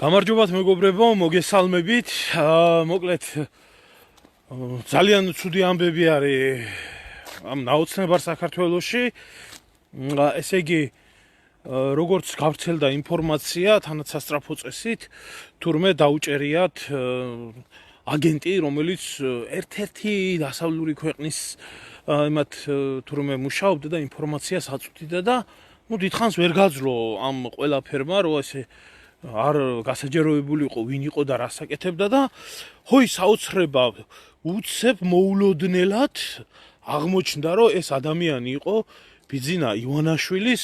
გამარჯობათ მეგობრებო, მოგესალმებით. მოკლედ ძალიან ცუდი ამბები არის ამ ნაოცნებარ საქართველოში. ესე იგი, როგორც გავრცელდა ინფორმაცია თანაც სასწრაფო წესით, თურმე დაუჭერიათ აგენტი, რომელიც ერთ-ერთი დასავლური ქვეყნის იმათ თურმე მუშაობდა და ინფორმაციას აწვდიდა და დიდხანს ვერ გაძლო ამ ყველაფერმა, რომ ესე არ გასაჯეროებული იყო ვინ იყო და რას აკეთებდა და ჰოი საოცრება უცებ მოულოდნელად აღმოჩნდა რომ ეს ადამიანი იყო ბიძინა ივანაშვილის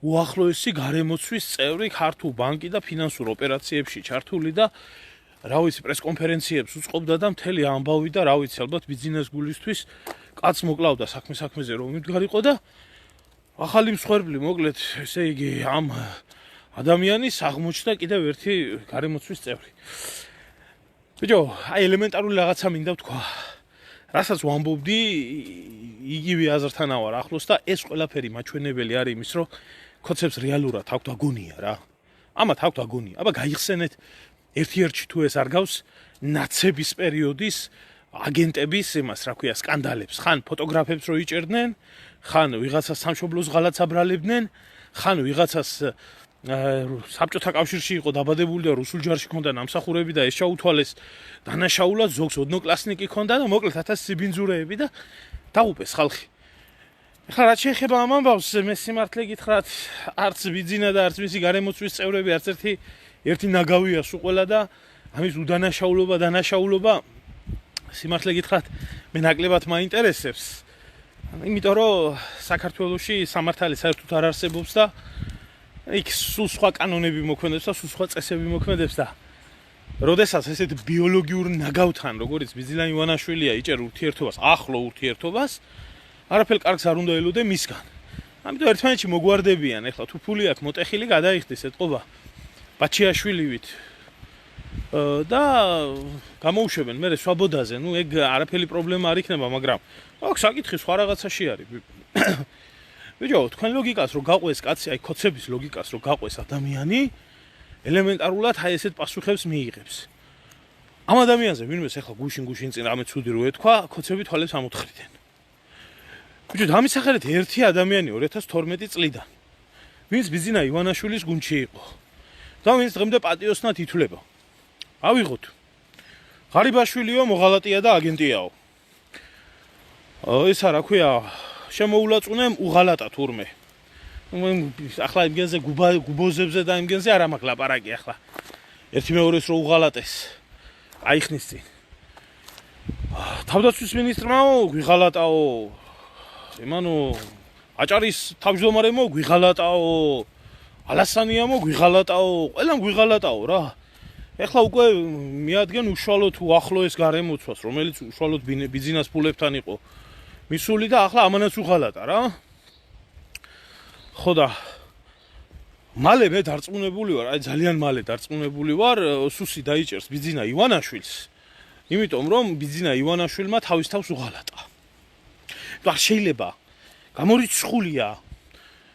უახლოესი გარემოცვის წევრი ქართულ ბანკი და ფინანსურ ოპერაციებში ჩართული და რა ვიცი პრესკონფერენციებს უწყობდა და მთელი ამბავი და რა ვიცი ალბათ ბიძინას გულისთვის კაც მოკლავდა საქმეზე რომ მიმდგარიყო და ახალი მსხვერპლი მოკლედ ესე იგი ამ ადამიანის აღმოჩნდა კიდევ ერთი გარემოცვის წევრი. ბიჭო, აი ელემენტარული რაღაცა მინდა ვთქვა. რასაც ვამბობდი, იგივე აზრთან ავარ ახლოს და ეს ყველაფერი მაჩვენებელი არის იმის, რომ ქოცებს რეალურად აქვთ აგონია რა. ამათ აქვთ აგონია. აბა გაიხსენეთ ერთ-ერთი თუ ეს არ გავს ნაცების პერიოდის აგენტების იმას, რა ქვია, სკანდალებს. ხან ფოტოგრაფებს რო იჭერდნენ, ხან ვიღაცას სამშობლოს ღალატს აბრალებდნენ, ხან ვიღაცას საბჭოთა კავშირში იყო დაბადებული და რუსულ ჯარში ჰქონდა ნამსახურები და ეს შეუთვალეს დანაშაულად ზოგს ოდნოკლასნიკი ჰქონდა და მოკლედ 1000 სიბინძურეები და დაუპეს ხალხი. ეხლა რაც შეეხება ამ ამბავს, მე სიმართლე გითხრათ, არც ბიძინა და არც მისი გარემოცვის წევრები არც ერთი ნაგავია სულ ყველა და ამის დანაშაულობა სიმართლე გითხრათ, მე ნაკლებად მაინტერესებს. იმიტომ რომ საქართველოში სამართალი საერთოდ არ არსებობს და იქ სულ სხვა კანონები მოქმედებს და სულ სხვა წესები მოქმედებს და როდესაც ესეთ ბიოლოგიურ ნაგავთან, როგორც ბიძინა ივანაშვილია იჭერ ურთიერთობას, ახლო ურთიერთობას, არაფერ კარგს არ უნდა ელოდე მისგან. ამიტომ ერთმანეთში მოგვარდებიან, ეხლა თუ ფული აქვს მოტეხილი გადაიხდეს ეთყობა ბაჩიაშვილივით და გამოუშვებენ მე სვაბოდაზე, ეგ არაფერი პრობლემა არ იქნება, მაგრამ აქ საკითხი სხვა რაღაცაში არის. ბიჭო, თქვენ ლოგიკას რო გაყვეს კაცი, აი ქოცების ლოგიკას რო გაყვეს ადამიანი, ელემენტარულად აი ესეთ პასუხებს მიიღებს. ამ ადამიანზე ვინმეს ახლა გუშინ წინ რამე ცუდი რო ეთქვა, ქოცები თვალებს ამოთხრიდან. ბიჭო, დამისახერეთ ერთი ადამიანი 2012 წლიდან, ვინც ბიძინა ივანაშვილის გუნდში იყო და ვინც დღემდე პატიოსნად ითვლება. ავიღოთ. ღარიბაშვილიო მოღალატეა და აგენტიაო. ესა რა ქვია შემოულაწუნემ უღალატა თურმე. ახლა იმგენზე გუბოზებზე და იმგენზე არ ამაქვს ლაპარაკი ახლა. ერთი მეორეს რო უღალატეს. აიხნის წინ. თავდაცვის მინისტრმაო გვიღალატაო. იმანო აჭარის თავმჯდომარემო გვიღალატაო. ალასანიამო გვიღალატაო. ყველამ გვიღალატაო რა. ეხლა უკვე მიადგენ უშუალოდ უახლოეს გარემოცვას, რომელიც უშუალოდ ბიძინას ფულებთან იყო. მისული და ახლა ამანაც უღალატა რა. ხო და მალე მე დარწმუნებული ვარ, აი ძალიან მალე დარწმუნებული ვარ, სუსი დაიჭერს ბიძინა ივანაშვილს, იმიტომ რომ ბიძინა ივანაშვილმა თავის თავს უღალატა. არ შეიძლება გამორიცხულია.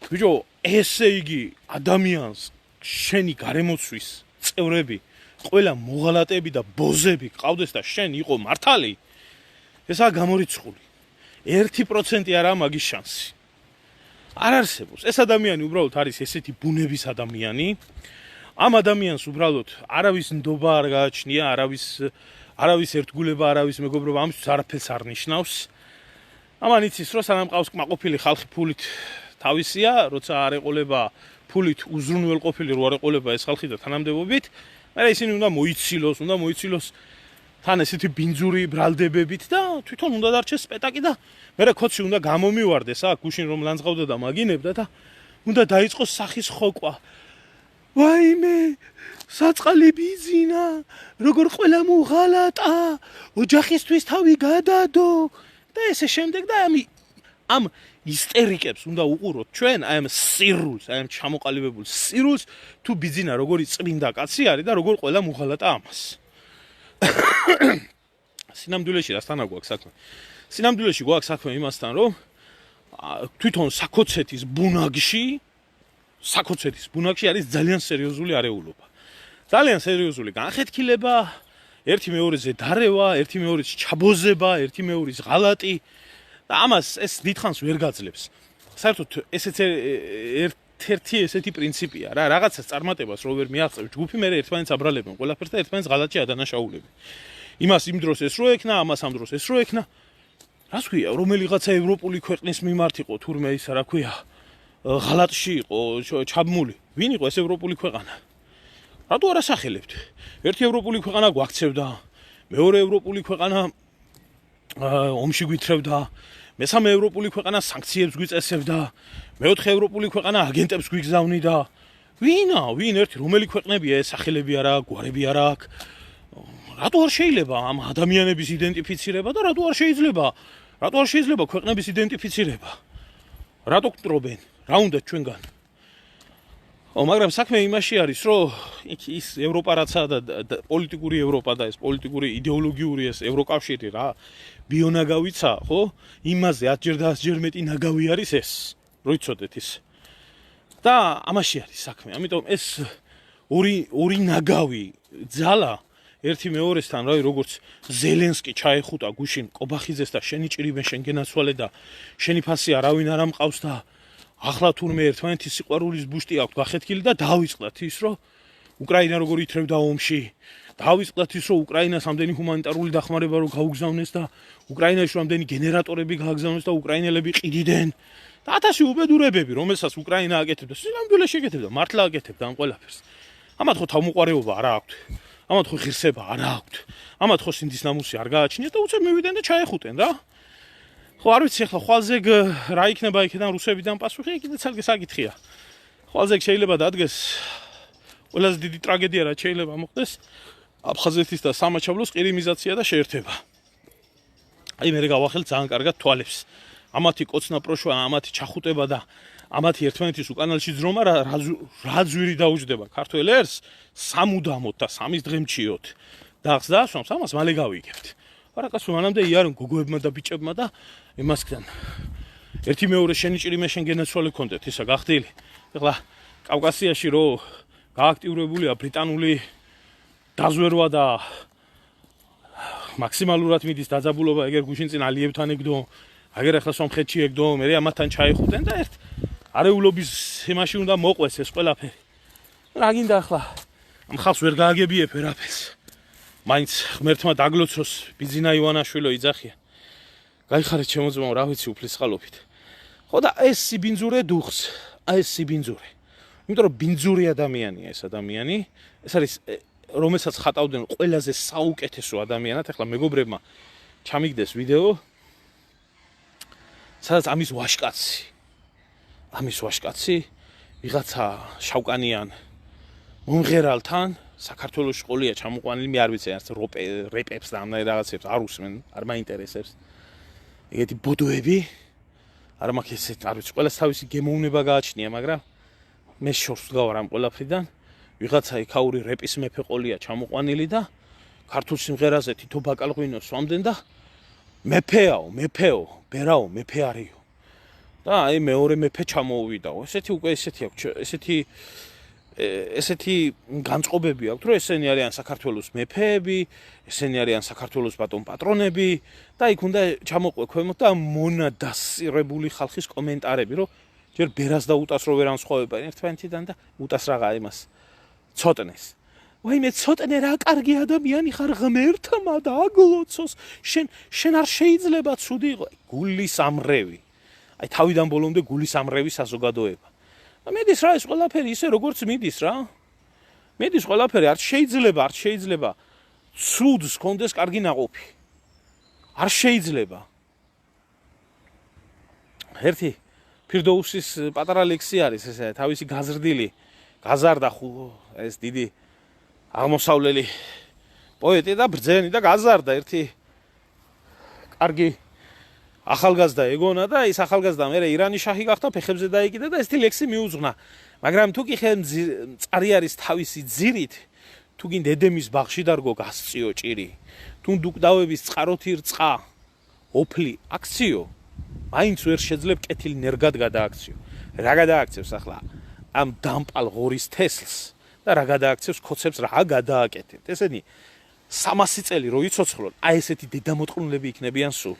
ბიჭო, ესე იგი ადამიანს შენი გარემოცვის წევრები, ყველა მოღალატეები და ბოზები ყავდეს და შენ იყო მართალი, ესაა გამორიცხული. 1% არა მაგის შანსი. არ არსებობს. ეს ადამიანი უბრალოდ არის ესეთი ბუნების ადამიანი. ამ ადამიანს უბრალოდ არავის ნდობა არ გააჩნია, არავის ერთგულება, არავის მეგობრობა, ამისთვის არაფერს არ ნიშნავს. ამან იცის, რომ სანამ ყავს კმაყოფილი ხალხი ფულით თავისია, როცა არ ეყოლება ფულით უზრუნველყოფილი რო არ ეყოლება ეს ხალხი და თანამდებობით, მაგრამ ისინი უნდა მოიცილოს თან ესეთი ბინძური ბრალდებებით და თვითონ უნდა დარჩეს სპეტაკი და მერე ქოცი უნდა გამომივარდეს აქ გუშინ რომ ლანძღავდა და მაგინებდა და უნდა დაიწყოს სახის ხოკვა. ვაიმე, საწყალი ბიძინა, როგორ ყველა მოღალატა, ოჯახისთვის თავი გადადო და ესე შემდეგ და ამ ისტერიკებს უნდა უყუროთ ჩვენ, აი ამ სირულს, აი ამ ჩამოყალიბებულ სირულს, თუ ბიძინა როგორი წმინდა კაცი არის და როგორ ყველა მოღალატა ამას. სინამდვილეში რასთან აქვს საქმე? სინამდვილეში გვაქვს საქმე იმასთან, რომ თვითონ საკოცეთის ბუნაგში არის ძალიან სერიოზული არეულობა. ძალიან სერიოზული განხეთქილება, ერთი მეორეზე დარევა, ერთი მეორეზე ჩაბოზება, ერთი მეორეს ღალატი და ამას ეს დიდხანს ვერ გაძლებს. საერთოდ ესეც ერთ-ერთი ესეთი პრინციპია რა, რაღაცას წარმატებას რო ვერ მიაღწევ ჯგუფი, მე ერთმანეთს აბრალებენ ყველაფერს და ერთმანეთს ღალატში ადანაშაულებენ. იმას იმ დროს ეს რო ექნა, ამას ამ დროს ეს რო ექნა. რას ქვია, რომელიღაცა ევროპული ქვეყნის მიმართ იყო თურმე ისა რა ქვია, ღალატში იყო ჩაბმული. ვინ იყო ეს ევროპული ქვეყანა? რატო არ ასახელებთ? ერთი ევროპული ქვეყანა გვაქცევდა, მეორე ევროპული ქვეყანა ომში გვითრევდა, მესამე ევროპული ქვეყანა სანქციებს გვიწესებდა, მეოთხე ევროპული ქვეყანა აგენტებს გვიგზავნიდა. ვინ ერთი რომელი ქვეყნებია ეს სახელები არა, გვარები არა აქვს? რატო არ შეიძლება ამ ადამიანების იდენტიფიცირება და რატო არ შეიძლება ქვეყნების იდენტიფიცირება? რატო გტრობენ? რა უნდა ჩვენგან? მაგრამ საქმე იმაში არის, რომ ის ევროპა რაცა და პოლიტიკური ევროპა და ეს პოლიტიკური იდეოლოგიური ეს ევროკავშირი რა ბიონაგავიცა, ხო? იმაზე 10ჯერ და 100ჯერ მეტი ნაგავი არის ეს, რო იცოდეთ ის. და ამაში არის საქმე. ამიტომ ეს ორი ნაგავი ძალა ერთი მეორესთან, რა როგორც ზელენსკი ჩაეხუტა გუშინ კობახიძეს და შენი ჭირიბენ შენ გენაცვალე და შენი ფასი არავინ არ ამყავს და ახლა თურმე ერთმანეთის სიყვარულის ბუშტი აქვს გახეთქილი და დავიწყდათ ის, რომ უკრაინა როგორ ითრევდა ომში, დავიწყდათ ის, რომ უკრაინას ამდენი ჰუმანიტარული დახმარება რო გაუგზავნეს და უკრაინაში რამდენი გენერატორები გააგზავნეს და უკრაინელები ყიდიდნენ და 1000 უბედურებები, რომელსაც უკრაინა აკეთებდა, სინამდვილე შეკეთებდა, მართლა აკეთებდა ამ ყველაფერს. ამათ ხო თავმოყარეობა არა აქვთ. ამათ ხო ღირსება არა აქვთ. ამათ ხო სინდის ნამუსი არ გააჩნიათ და უცებ მივიდნენ და ჩაეხუტენ რა. ხო არ ვიცი ახლა ხვალზეგ რა იქნება იქიდან რუსებიდან პასუხი, კიდე ცალკე საკითხია. ხვალზეგ შეიძლება დადგეს ყველაზე დიდი ტრაგედია რაც შეიძლება მოხდეს აფხაზეთის და სამაჩაბლოს ყირიმიზაცია და შეერთება. აი მე გავახელ ძალიან კარგად თვალებს. ამათი კოცნა პროშვა, ამათი ჩახუტება და ამათი ერთმანეთის უკანალში ძრომა რა ძვირი დაუჯდება ქართველ ერს სამუდამოდ და სამის დღემჩიოთ. დახს დაასვამს, ამას მალე გავიგებთ. არაკაცო მანამდე იარონ გოგოებმა და ბიჭებმა და იმასგან ერთი მეორე შენი ჭირიმე შენ გენაცვალე კონდეთ ისა გახდილი. ეხლა კავკასიაში რო გააქტიურებულია ბრიტანული დაზვერვა და მაქსიმალურად მიდის დაძაბულობა, ეგერ გუშინ წინ ალიევთან ეგდო, აგერ ახლა სომხეთში ეგდო, მე ამათთან ჩაიხუტენ და ერთ არეულობის იმაში უნდა მოყვეს ეს ყველაფერი. რა გინდა ახლა? ამ ხალხს ვერ გააგებიებ ვერაფერს. მაინც ღმერთმა დაგლოცოს ბიძინა ივანაშვილო იძახია. გაიხარეთ შემოწმო, რა ვიცი უფლისხალობით. ხო და ეს სიბინძურე დუხს, ეს სიბინძურე. იმიტომ რომ ბინძური ადამიანია ეს ადამიანი, ეს არის რომელსაც ხატავდნენ ყველაზე საუკეთესო ადამიანად, ახლა მეგობრებმა ჩამიგდეს ვიდეო, სადაც ამის ვაშკაცი ვიღაცა შავკანიან მომღერალთან საქართველოს ყოლია ჩამოყვანილი, მე არ ვიცი არც რეპებს და ამნაირ რაღაცებს არ უსმენ, არ მაინტერესებს. ეგეთი ბოდოები არ მაქვს ესეთ, არ ვიცი, ყველას თავისი გემოვნება გააჩნია, მაგრამ მე შორს ვდგავარ ამ ყველაფრიდან. ვიღაცა იქაური რეპის მეფე ყოლია ჩამოყვანილი და ქართულ სიმღერაზე თითო ბაკალღვინოს სვამდნენ და მეფეო, ბერაო, მეფე არიო. და აი მეორე მეფე ჩამოუვიდაო. ესეთი უკვე ესეთი აქვს, ესეთი განწყობები აქვს, რომ ესენი არიან საქართველოს მეფეები, ესენი არიან საქართველოს ბატონ პატრონები და იქ უნდა ჩამოყვე ქვემოთ და მონადასირებული ხალხის კომენტარები, რომ ჯერ ბერას და უტას რო ვერ ანსხვავებენ ერთმანეთიდან და უტას რაღა იმას ცოტნეს. ვაიმე ცოტნე რა კარგი ადამიანი ხარ, ღმერთმა დააგლოცოს, შენ არ შეიძლება ცუდი იყო. გულის ამრევი. აი თავიდან ბოლომდე გულის ამრევი საზოგადოება. და მედის რა ეს ყველაფერი ისე როგორც მიდის რა. მედის ყველაფერი არ შეიძლება ცუდს კონდეს კარგი ნაყოფი. არ შეიძლება. ერთი ფირდოუსის პატარა ლექსი არის ესე თავისი გაზრდილი გაზარდა ეს დიდი აღმოსავლელი პოეტი და ბრძენი და გაზარდა ერთი კარგი ახალგაზრდა ეგონა და ის ახალგაზრდა მე ირანის შაჰი გახდა, ფეხებზე დაიკიდა და ესეთი ლექსი მიუძღვნა. მაგრამ თუ კი წყარი არის თავისი ძირით, თუ გინდ ედემის ბაღში დარგო გასწიო ჭირი, თუ დუკვდავების წყაროთი რწყა, ოფლი აქციო, მაინც ვერ შეძლებ კეთილი ნერგად გადააქციო. რა გადააქცევს ახლა? ამ დამპალ ღორის თესლს და რა გადააქცევს ქოცებს რა გადააკეთებთ. ესენი 300 წელი რო იცოცხლონ, აი ესეთი დედამოტყნულები იქნებიან სულ.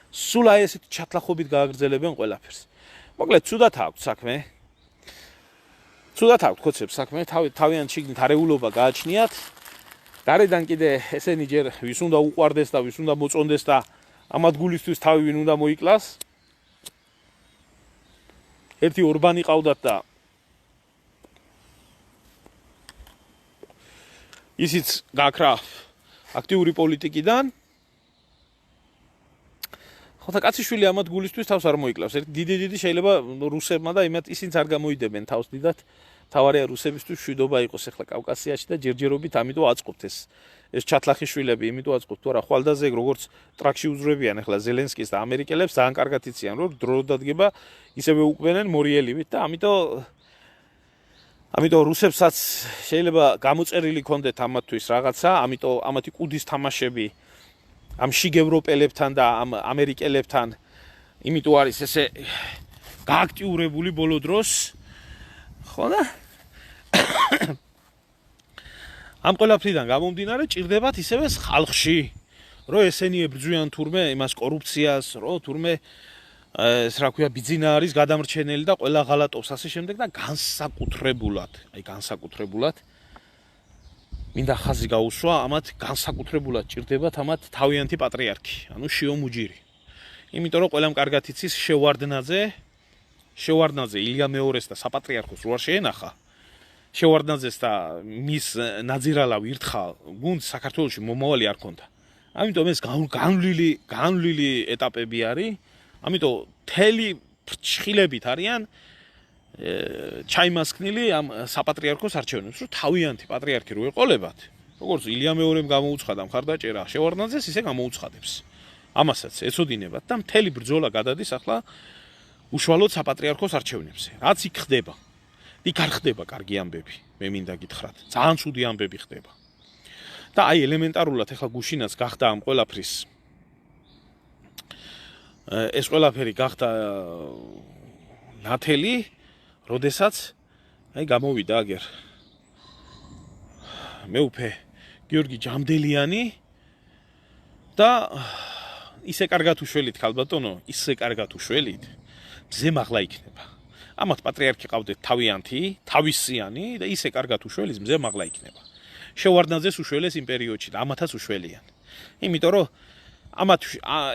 სულ აი ესეთი ჩათლახობით გააგრძელებენ ყველაფერს. მოკლედ, ცუდად აქვს საქმე. ცუდად აქვს ქოცებს საქმე, თავიანთ შიგნით არეულობა გააჩნიათ. გარედან კიდე ესენი ჯერ ვის უნდა უყვარდეს და ვის უნდა მოწონდეს და ამათ გულისთვის თავი ვინ უნდა მოიკლას. ერთი ორბანი ყავდათ და ისიც გაქრა აქტიური პოლიტიკიდან. ხოთა კაციშვილი ამათ გულისთვის თავს არ მოიკლავს. ერთი დიდი შეიძლება რუსებმა და იმათ ისინიც არ გამოიდებენ თავს დიდად. თავარია რუსებისთვის შვიდობა იყოს ახლა კავკასიაში და ჯერჯერობით ამიტომ აწყობთ ეს ჩათლახის შვილები, იმიტომ აწყობთ თუ არა ხვალდაზე როგორც ტრაქში უძვრებიან ახლა ზელენსკის და ამერიკელებს ძალიან კარგად იციან რომ დრო დადგება ისევე უკბენენ მორიელივით და ამიტომ რუსებსაც შეიძლება გამოწერილი კონდეთ ამათთვის რაღაცა, ამიტომ ამათი კუდის თამაშები ამ შიგ ევროპელებთან და ამ ამერიკელებთან იმიტომ არის ესე გააქტიურებული ბოლო დროს. ხო და ამ ყველაფრიდან გამომდინარე ჭირდებათ ისევე ხალხში, რომ ესენი ებრძვიან თურმე იმას კორუფციას, რომ თურმე ეს რა ქვია ბიძინა არის გადამრჩენელი და ყველა ღალატობს ასე შემდეგ და განსაკუთრებულად მინდა ხაზი გაუსვა, ამათ განსაკუთრებულად ჭირდებათ ამათ თავიანთი პატრიარქი, ანუ შიო მუჯირი. იმიტომ რომ ყველამ კარგად იცის შევარდნაძე ილია მეორეს და საპატრიარქოს რო არ შეენახა. შევარდნაძეს და მის ნაძირალავ ირთხა გუნდ საქართველოში მომავალი არ ქონდა. ამიტომ ეს განვლილი ეტაპები არის. ამიტომ თელი ფრჩხილებით არიან ჩაიმასკნილი ამ საპატრიარქოს არჩევნებს, რომ თავიანთი პატრიარქი რო ეყოლებათ, როგორც ილია მეორემ გამოუცხადა მხარდაჭერა შევარდნაძეს, ისე გამოუცხადებს. ამასაც ეცოდინებათ და მთელი ბრძოლა გადადის ახლა უშუალოდ საპატრიარქოს არჩევნებზე. რაც იქ ხდება. იქ არ ხდება კარგი ამბები, მე მინდა გითხრათ. ძალიან ცუდი ამბები ხდება. და აი ელემენტარულად ახლა გუშინაც გახდა ამ ყველაფრის ეს ყველაფერი გახდა ნათელი, როდესაც აი გამოვიდა აგერ მეუფე გიორგი ჯამდელიანი და ისე კარგად უშველით ქალბატონო, ისე კარგად უშველით მზე მაღლა იქნება. ამათ პატრიარქი ყავდეთ თავისიანი და ისე კარგად უშველის მზე მაღლა იქნება. შევარდნაძეს უშველეს იმ პერიოდში და ამათაც უშველიან. იმიტომ რომ ამათ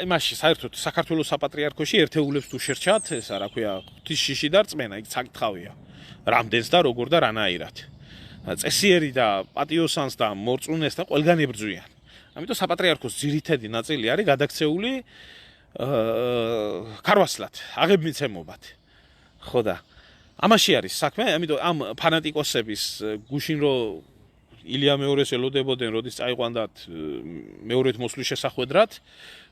იმაში საერთოდ საქართველოს საპატრიარქოში ერთეულებს თუ შერჩათ, ესა რა ქვია, ღვთის შიში და რწმენა, იქ საკითხავია. რამდენს და როგორ და რანაირად. წესიერი და პატიოსანს და მორწმუნეს და ყველგან ებრძვიან. ამიტომ საპატრიარქოს ძირითადი ნაწილი არის გადაქცეული ქარვასლად, აღებმიცემობად. ხო და ამაში არის საქმე, ამიტომ ამ ფანატიკოსების გუშინ რო ილია მეორეს ელოდებოდნენ, როდის წაიყვანდათ მეორეთ მოსვლის შესახვედრად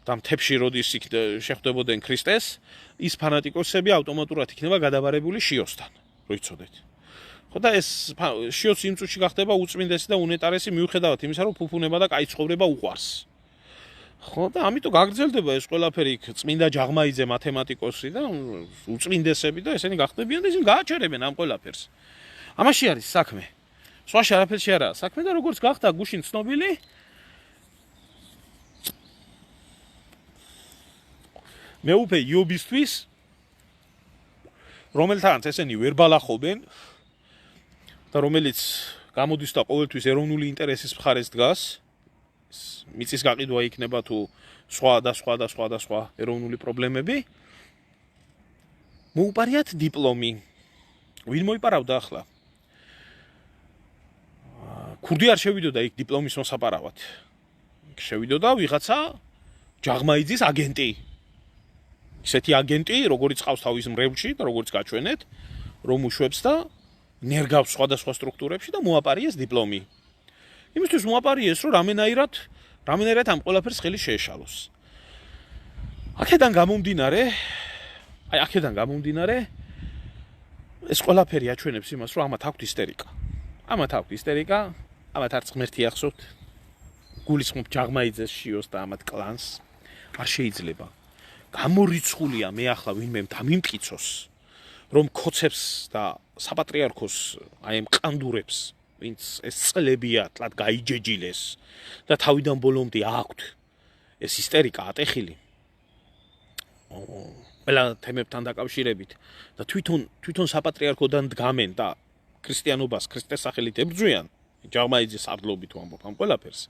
და მთებში როდის იქ შეხვდებოდნენ ქრისტეს, ის ფანატიკოსები ავტომატურად იქნება გადაბარებული შიოსთან, რო იცოდეთ. ხო და ეს შიოს იმ წუთში გახდება უწმინდესი და უნეტარესი მიუხედავად იმისა, რომ ფუფუნება და კაი ცხოვრება უყვარს. ხო და ამიტომ გაგრძელდება ეს ყველაფერი იქ წმინდა ჯაღმაიძე მათემატიკოსი და უწმინდესები და ესენი გახდებიან და ისინი გააჩერებენ ამ ყველაფერს. ამაში არის საქმე. სხვაში არაფერში არა საქმე და როგორც გახდა გუშინ ცნობილი მეუფე იობისთვის რომელთანაც ესენი ვერ ბალახობენ და რომელიც გამოდის და ყოველთვის ეროვნული ინტერესის მხარეს დგას, მიწის გაყიდვა იქნება თუ სხვა ეროვნული პრობლემები, მოუპარიათ დიპლომი. ვინ მოიპარავდა ახლა? ქურდი არ შევიდოდა იქ დიპლომის მოსაპარავად. შევიდოდა ვიღაცა ჯაღმაიძის აგენტი. ისეთი აგენტი, როგორც ყავს თავის მრევლში და როგორც გაჩვენეთ, რომ უშვებს და ნერგავს სხვადასხვა სტრუქტურებში და მოაპარიეს დიპლომი. იმისთვის მოაპარიეს, რომ რამენაირად ამ ყველაფერს ხელი შეეშალოს. აქედან გამომდინარე, ეს ყველაფერი აჩვენებს იმას, რომ ამათ აქვთ ისტერიკა. ამათ არც ღმერთი ახსოვთ. გულისხმობ ჯაღმაიძეს შიოს და ამათ კლანს. არ შეიძლება. გამორიცხულია მე ახლა ვინმე დამიმტკიცოს, რომ ქოცებს და საპატრიარქოს აი ამ ყანდურებს ვინც ეს წლებია თლად გაიჯეჯილეს და თავიდან ბოლომდე აქვთ ეს ისტერიკა ატეხილი ყველა თემებთან დაკავშირებით და თვითონ საპატრიარქოდან დგამენ და ქრისტიანობას ქრისტეს სახელით ებრძვიან ჯაღმაიძის აბლობით ვამბობ ამ ყველაფერს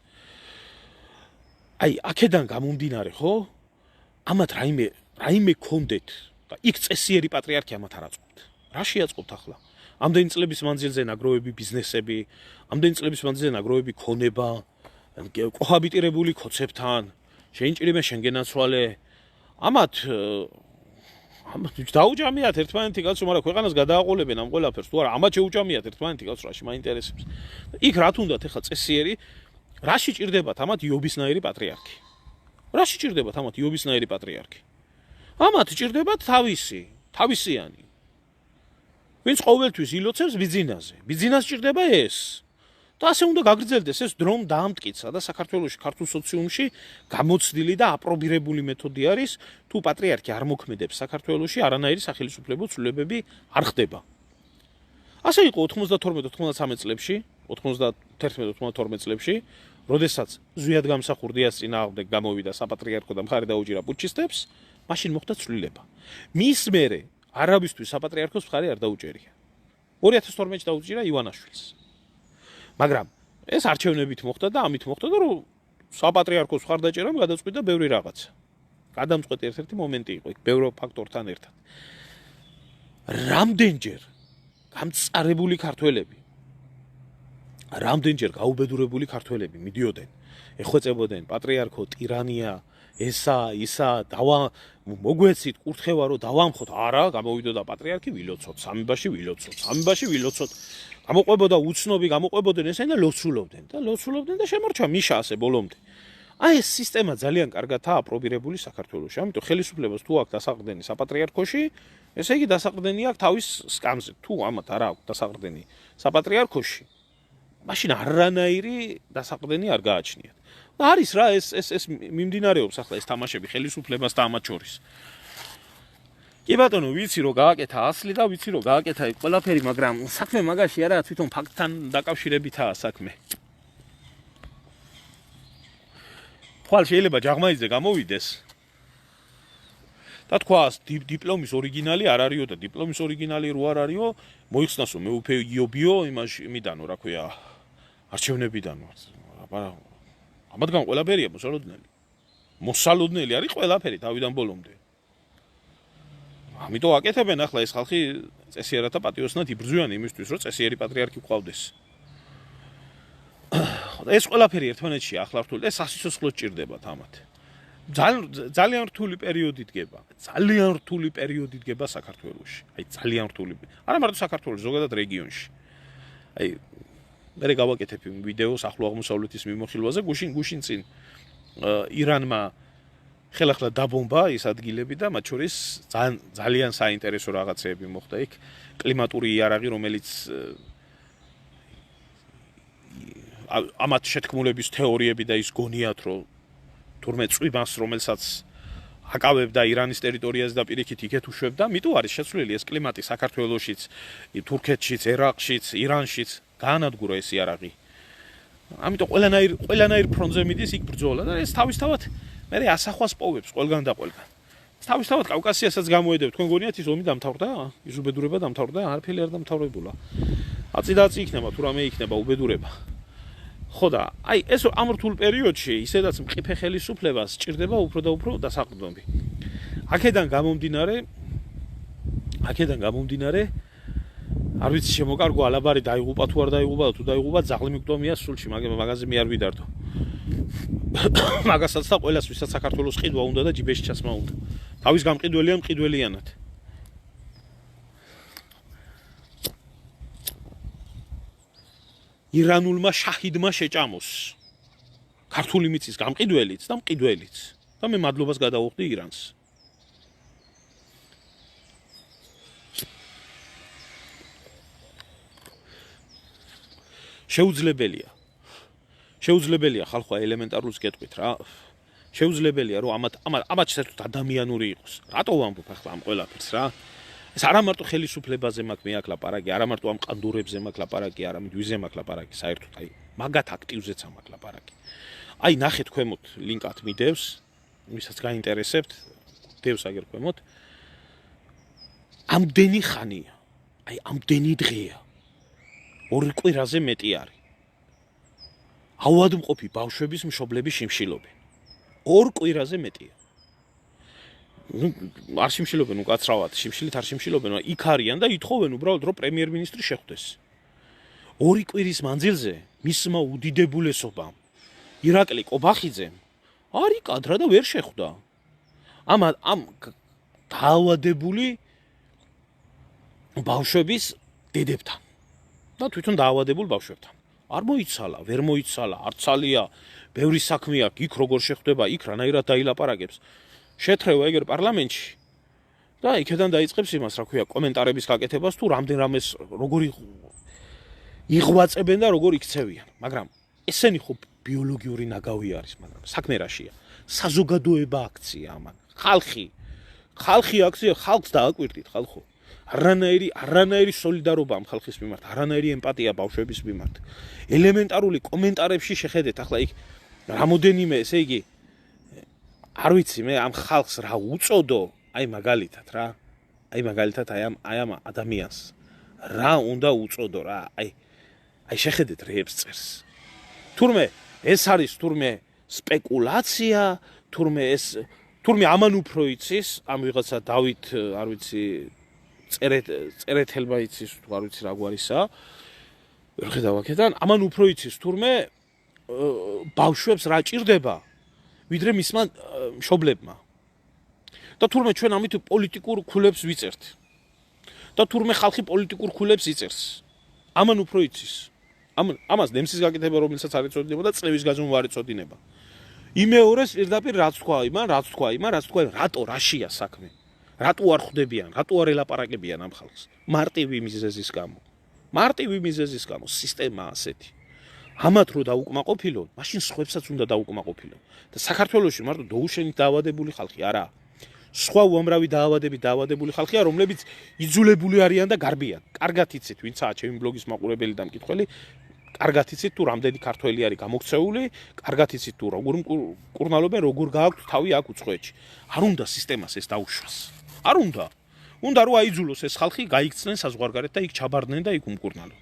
აი აქედან გამომდინარე ხო ამათ რაიმე კონდეთ და იქ წესიერი პატრიარქი ამათ არ აწყობთ რა შეაწყობთ ახლა ამდენი წლების მანძილზე ნაგროვები ბიზნესები ამდენი წლების მანძილზე ნაგროვები ქონება კოჰაბიტირებული ქოცებთან შეინჭირებენ შენგენაცვალე ამათ დაუჭამიათ ერთმანეთი კაცო მაგრამ ქვეყანას გადააყოლებენ ამ ყველაფერს თუ არა ამათ შეუჭამიათ ერთმანეთი კაცო რაში მაინტერესებს იქ რა თუნდათ ეხლა წესიერი რაში ჭირდებათ ამათ იობისნაირი პატრიარქი რაში ჭირდებათ ამათ იობისნაირი პატრიარქი ამათ ჭირდებათ თავისიანი ვინც ყოველთვის ილოცებს ბიძინას ჭირდება ეს და ასე უნდა გაგრძელდეს ეს დრომ დაამტკიცა და საქართველოში ქართულ სოციუმში გამოცდილი და აპრობირებული მეთოდი არის თუ პატრიარქი არ მოქმედებს საქართველოში არანაირი სახელმწიფო ცვლილებები არ ხდება ასე იყო 92-93 წლებში 91-92 წლებში როდესაც ზვიად გამსახურდიას წინააღმდეგ გამოვიდა საპატრიარქო და მხარი დაუჭირა პუტჩისტებს მაშინ მოხდა ცვლილება მის მერე არაბისთვის საპატრიარქოს მხარი არ დაუჭერია 2012-წელს დაუჭირა ივანაშვილს მაგრამ ეს არჩევნებით მოხდა და ამით მოხდა და რომ საპატრიარქოს მხარდაჭერამ გადაწყვიტა ბევრი რაღაცა გადამწყვეტი ერთ-ერთი მომენტი იყო იქ ბევრი ფაქტორთან ერთად რამდენჯერ გამწარებული ქართველები რამდენჯერ გაუბედურებული ქართველები მიდიოდნენ ეხვეწებოდნენ პატრიარქო ტირანია ისა მოგვეცით კურთხევა რომ დავამხოთ არა გამოვიდოდა პატრიარქი ვილოცოთ სამებაში ვილოცოთ გამოყვებოდა უცნობი გამოყვებოდნენ ესენი და ლოცულობდნენ და შემორჩა მიშა ასე ბოლომდე აი ეს სისტემა ძალიან კარგადაა აპრობირებული საქართველოში ამიტომ ხელისუფლებას თუ აქვს დასაყრდენი საპატრიარქოში ესე იგი დასაყრდენი აქვს თავის სკამზე თუ ამათ არ აქვს დასაყრდენი საპატრიარქოში მაშინ არანაირი დასაყრდენი არ გააჩნიათ და არის რა ეს მიმდინარეობს ახლა ეს თამაშები ხელისუფლებას და ამათ შორის კი ბატონო ვიცი რომ გააკეთა ასლი და ვიცი რომ გააკეთა ყველაფერი მაგრამ საქმე მაგაში არა თვითონ ფაქტთან დაკავშირებითაა საქმე ხვალ შეიძლება ჯაღმაიძე გამოვიდეს და თქვა დიპლომის ორიგინალი არ არისო და დიპლომის ორიგინალი რო არ არისო მოიხსნასო მეუფე იობიო იმიდანო რა ქვია არჩევნებიდანო აბა ამათგან ყველაფერია მოსალოდნელი არის ყველაფერი თავიდან ბოლომდე ამიტომ აკეთებენ ახლა ეს ხალხი წესიერათა პატიოსნად იბრძვიან იმისთვის რომ წესიერი პატრიარქი გვყავდეს ეს ყველაფერი ერთმანეთში ახლა რთული ეს სასიცოცხლო ჭირდებათ ამათ ძალიან რთული პერიოდი დგება საქართველოში აი ძალიან რთული არა მარტო საქართველოში ზოგადად რეგიონში აი მე გავაკეთებ ვიდეოს ახლო აღმოსავლეთის მიმოხილვაზე გუშინ წინ ირანმა ხელახლა დაბომბა ის ადგილები და მათ შორის ძალიან საინტერესო რაღაცეები მოხდა იქ კლიმატური იარაღი რომელიც ამათ შეთქმულების თეორიები და ის გონიათ რომ თურმე წვიმას რომელსაც აკავებდა ირანის ტერიტორიაზე და პირიქით იქეთ უშვებდა მიტო არის შეცვლილი ეს კლიმატი საქართველოშიც თურქეთშიც ერაყშიც ირანშიც გაანადგურა ეს იარაღი ამიტომ ყველანაირ ფრონტზე მიდის იქ ბრძოლა და ეს თავისთავად მე ასახვას პოვებს ყველგან და ყველგან თავისთავად კავკასიასაც გამოედებ თქვენ გონიათ ის ომი დამთავრდა ის უბედურება დამთავრდა არაფერი არ დამთავრებულა აწი იქნება თუ რამე იქნება უბედურება ხო და აი ეს ამ რთულ პერიოდში ისედაც მყიფე ხელისუფლებას სჭირდება უფრო და უფრო დასაყრდნობი აქედან გამომდინარე არ ვიცი შემოკარგო ალაბარი დაიღუპა თუ არ დაიღუპა თუ დაიღუპა ძაღლი მიკვდომია სულში მაგაზე მე არ ვიდარდო მაგასაც და ყველას ვისაც საქართველოს ყიდვა უნდა და ჯიბეში ჩასმა უნდა თავის გამყიდველია მყიდველიანად ირანულმა შაჰიდმა შეჭამოს ქართული მიწის გამყიდველიც და მყიდველიც და მე მადლობას გადავუხდი ირანს შეუძლებელია ხალხო ელემენტარულს გეტყვით რა შეუძლებელია რომ ამათ საერთოდ ადამიანური იყოს რატო ვამბობ ახლა ამ ყველაფერს რა ეს არა მარტო ხელისუფლებაზე მაქვს მე აქ ლაპარაკი, არა მარტო ამ ყანდურებზე მაქვს ლაპარაკი, არამედ ვიზე მაქვს ლაპარაკი, საერთოდ აი მაგათ აქტივზეც მაქვს ლაპარაკი. აი ნახეთ ქვემოთ ლინკად მიდევს, ვისაც გაინტერესებთ, დევს აგერ ქვემოთ. ამდენი ხანია, აი ამდენი დღეა. ორი კვირაზე მეტი არის. ავადმყოფი ბავშვების მშობლები შიმშილობენ. ორ კვირაზე მეტია. არ შიმშილობენ უკაცრავად, შიმშილით არ შიმშილობენ, იქ არიან და ითხოვენ უბრალოდ რომ პრემიერ-მინისტრი შეხვდეს. ორი კვირის მანძილზე მისმა უდიდებულესობამ ირაკლი კობახიძემ არი კადრა და ვერ შეხვდა. ამ დაავადებული ბავშვების დედებთან და თვითონ დაავადებულ ბავშვებთან. არ მოიცალა, ვერ მოიცალა, არცალია, ბევრი საქმე აქვს, იქ როგორ შეხვდება, იქ რანაირად დაილაპარაკებს. შეთრევა ეგერ პარლამენტში და იქიდან დაიწყებს იმას, რა ქვია, კომენტარების გაკეთებას თუ რამდენ რამეს როგორი იღვაწებენ და როგორ იქცევიან. მაგრამ ესენი ხო ბიოლოგიური ნაგავი არის, მაგრამ საქმე რაშია? საზოგადოება აქცია ამან. ხალხი აქცია, ხალხს დააკვირდით, ხალხო. არანაირი სოლიდარობა ამ ხალხის მიმართ, არანაირი ემპათია ბავშვების მიმართ. ელემენტარული კომენტარებში შეხედეთ, ახლა იქ რამოდენიმე, ესე იგი, არ ვიცი მე ამ ხალხს რა უწოდო, აი მაგალითად რა. აი მაგალითად აი ამ ადამიანს რა უნდა უწოდო რა. აი შეხედეთ რეებს წერს. თურმე ეს არის თურმე სპეკულაცია, თურმე ამან უფრო იცის, ამ ვიღაცა დავით, არ ვიცი, წერეთელმა იცის, თუ არ ვიცი რა გვარისა. ვერ ხედავ აქედან, ამან უფრო იცის თურმე ბავშვებს რა ჭირდება, ვიდრე მისმა მშობლებმა. და თურმე ჩვენ ამით პოლიტიკურ ქულებს ვიწერთ. და თურმე ხალხი პოლიტიკურ ქულებს იწერს. ამან უფრო იცის. ამას ნემსის გაკეთება, რომელსაც არ ეწოდინება და წლების გაზომვა არ ეწოდინება. იმეორეს პირდაპირ რაც თქვა იმან, რატო რაშია საქმე? რატო არ ხვდებიან, რატო არ ელაპარაკებიან ამ ხალხს? მარტივი მიზეზის გამო, სისტემა ასეთი. ამათ რო დაუკმაყოფილონ, მაშინ სხვებსაც უნდა დაუკმაყოფილონ. და საქართველოში მარტო დოუშენით დაავადებული ხალხი არა. სხვა უამრავი დაავადებული ხალხია, რომლებიც იძულებული არიან და გარბიან. კარგად იცით, ვინცაა ჩემი ბლოგის მაყურებელი და მკითხველი, კარგად იცით თუ რამდენი ქართველი არის გამოქცეული, კარგად იცით თუ როგორ მკურნალობენ, როგორ გააქვთ თავი აქ უცხოეთში. არ უნდა სისტემას ეს დაუშვას. არ უნდა. უნდა რომ აიძულოს ეს ხალხი, გაიქცნენ საზღვარგარეთ და იქ ჩაბარდნენ და იქ უმკურნალონ.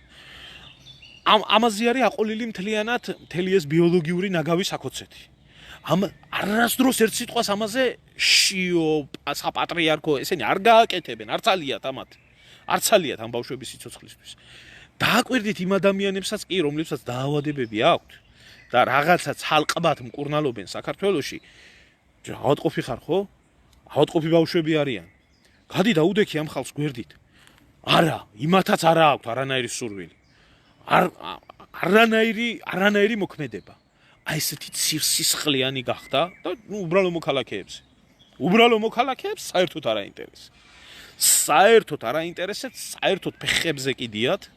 ამაზე არის აყოლილი მთელი ეს ბიოლოგიური ნაგავი საკოცეთი. არასდროს ერთ სიტყვას ამაზე შიო საპატრიარქო ესენი არ გააკეთებენ, არ ცალიათ ამ ბავშვების სიცოცხლისთვის. დააკვირდით იმ ადამიანებსაც კი, რომლებსაც დაავადებები აქვთ და რაღაცა ცალყბად მკურნალობენ საქართველოში. ავადმყოფი ხარ ხო? ავადმყოფი ბავშვები არიან. გადი და უდექი ამ ხალხს გვერდით. არა, იმათაც არა აქვთ არანაირი სურვილი. არანაირი მოქმედება. აი ესეთი სისხლიანი გახდა და უბრალო მოქალაქეებს საერთოდ არ აინტერესებს. საერთოდ ფეხებზე კიდიათ.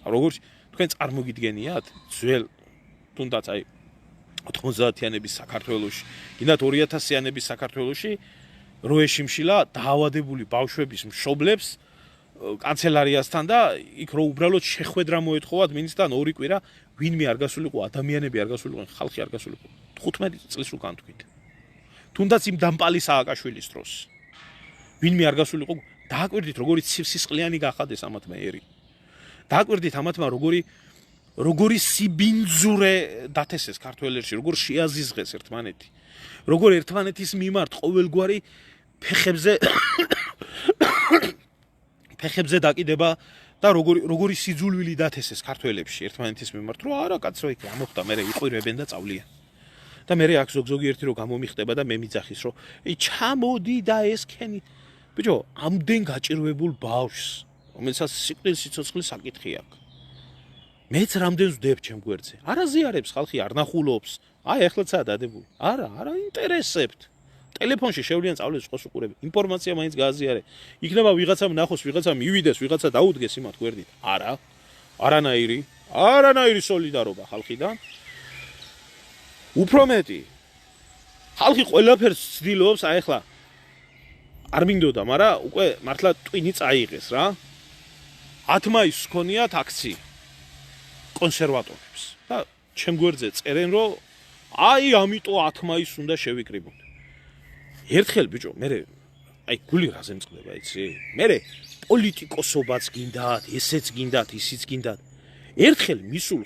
როგორც თქვენ წარმოგიდგენიათ, ძველ თუნდაც აი 90-იანების საქართველოში, კიდათ 2000-იანების საქართველოში რო ეშიმშილა დაავადებული ბავშვების მშობლებს კანცელარიასთან და იქ რო უბრალოდ შეხვედრა მოეთხოვათ მინისტრთან ორი კვირა, ვინმე არ გასულიყო, ადამიანები არ გასულიყო, ხალხი არ გასულიყო. 15 წლის უკან თქვით. თუნდაც იმ დამპალი სააკაშვილის დროს. ვინმე არ გასულიყო, დააკვირდით როგორი სისხლიანი გახადეს ამათ მეერი. დააკვირდით ამათმა როგორი სიბინძურე დათესეს ქართველებში, როგორ შეაზიზღეს ერთმანეთი. როგორ ერთმანეთის მიმართ ყოველგვარი ფეხებზე დაკიდება და როგორი სიძულვილი დათესეს ქართველებში ერთმანეთის მიმართ, რომ არა კაცო იქ რა მოხდა, მე იყვირებენ და წავლიან. და მე აქ ზოგიერთი რო გამომიხდება და მე მიძახის, რომ ჩამოდი და ესქენი. ბიჭო, ამდენ გაჭირვებულ ბავშვს, რომელსაც სიცოცხლის საკითხი აქვს. მეც რამდენს ვდებ ჩემ გვერდზე. არ აზიარებს ხალხი, არ ნახულობს. აი ახლაცაა დადებული. არა ინტერესებთ. ტელეფონში შევლიან წავლეს ყოს უყურები. ინფორმაცია მაინც გააზიარე. იქნება ვიღაცამ ნახოს, ვიღაცამ მივიდეს, ვიღაცა დაუდგეს იმათ გვერდით. არა. არანაირი სოლიდარობა ხალხიდან. უფრო მეტი. ხალხი ყველაფერს ცდილობს, აი ახლა არ მინდოდა, მაგრამ უკვე მართლა ტვინი წაიღეს რა. 10 მაისს ქონიათ აქცია კონსერვატორებს და ჩემ გვერდზე წერენ რომ აი ამიტომ 10 მაისს უნდა შევიკრიბოთ. ერთხელ ბიჭო, მე აი გული რაზე მწყდება, იცი? მე პოლიტიკოსობაც გინდათ, ესეც გინდათ, ისიც გინდათ. ერთხელ მისულ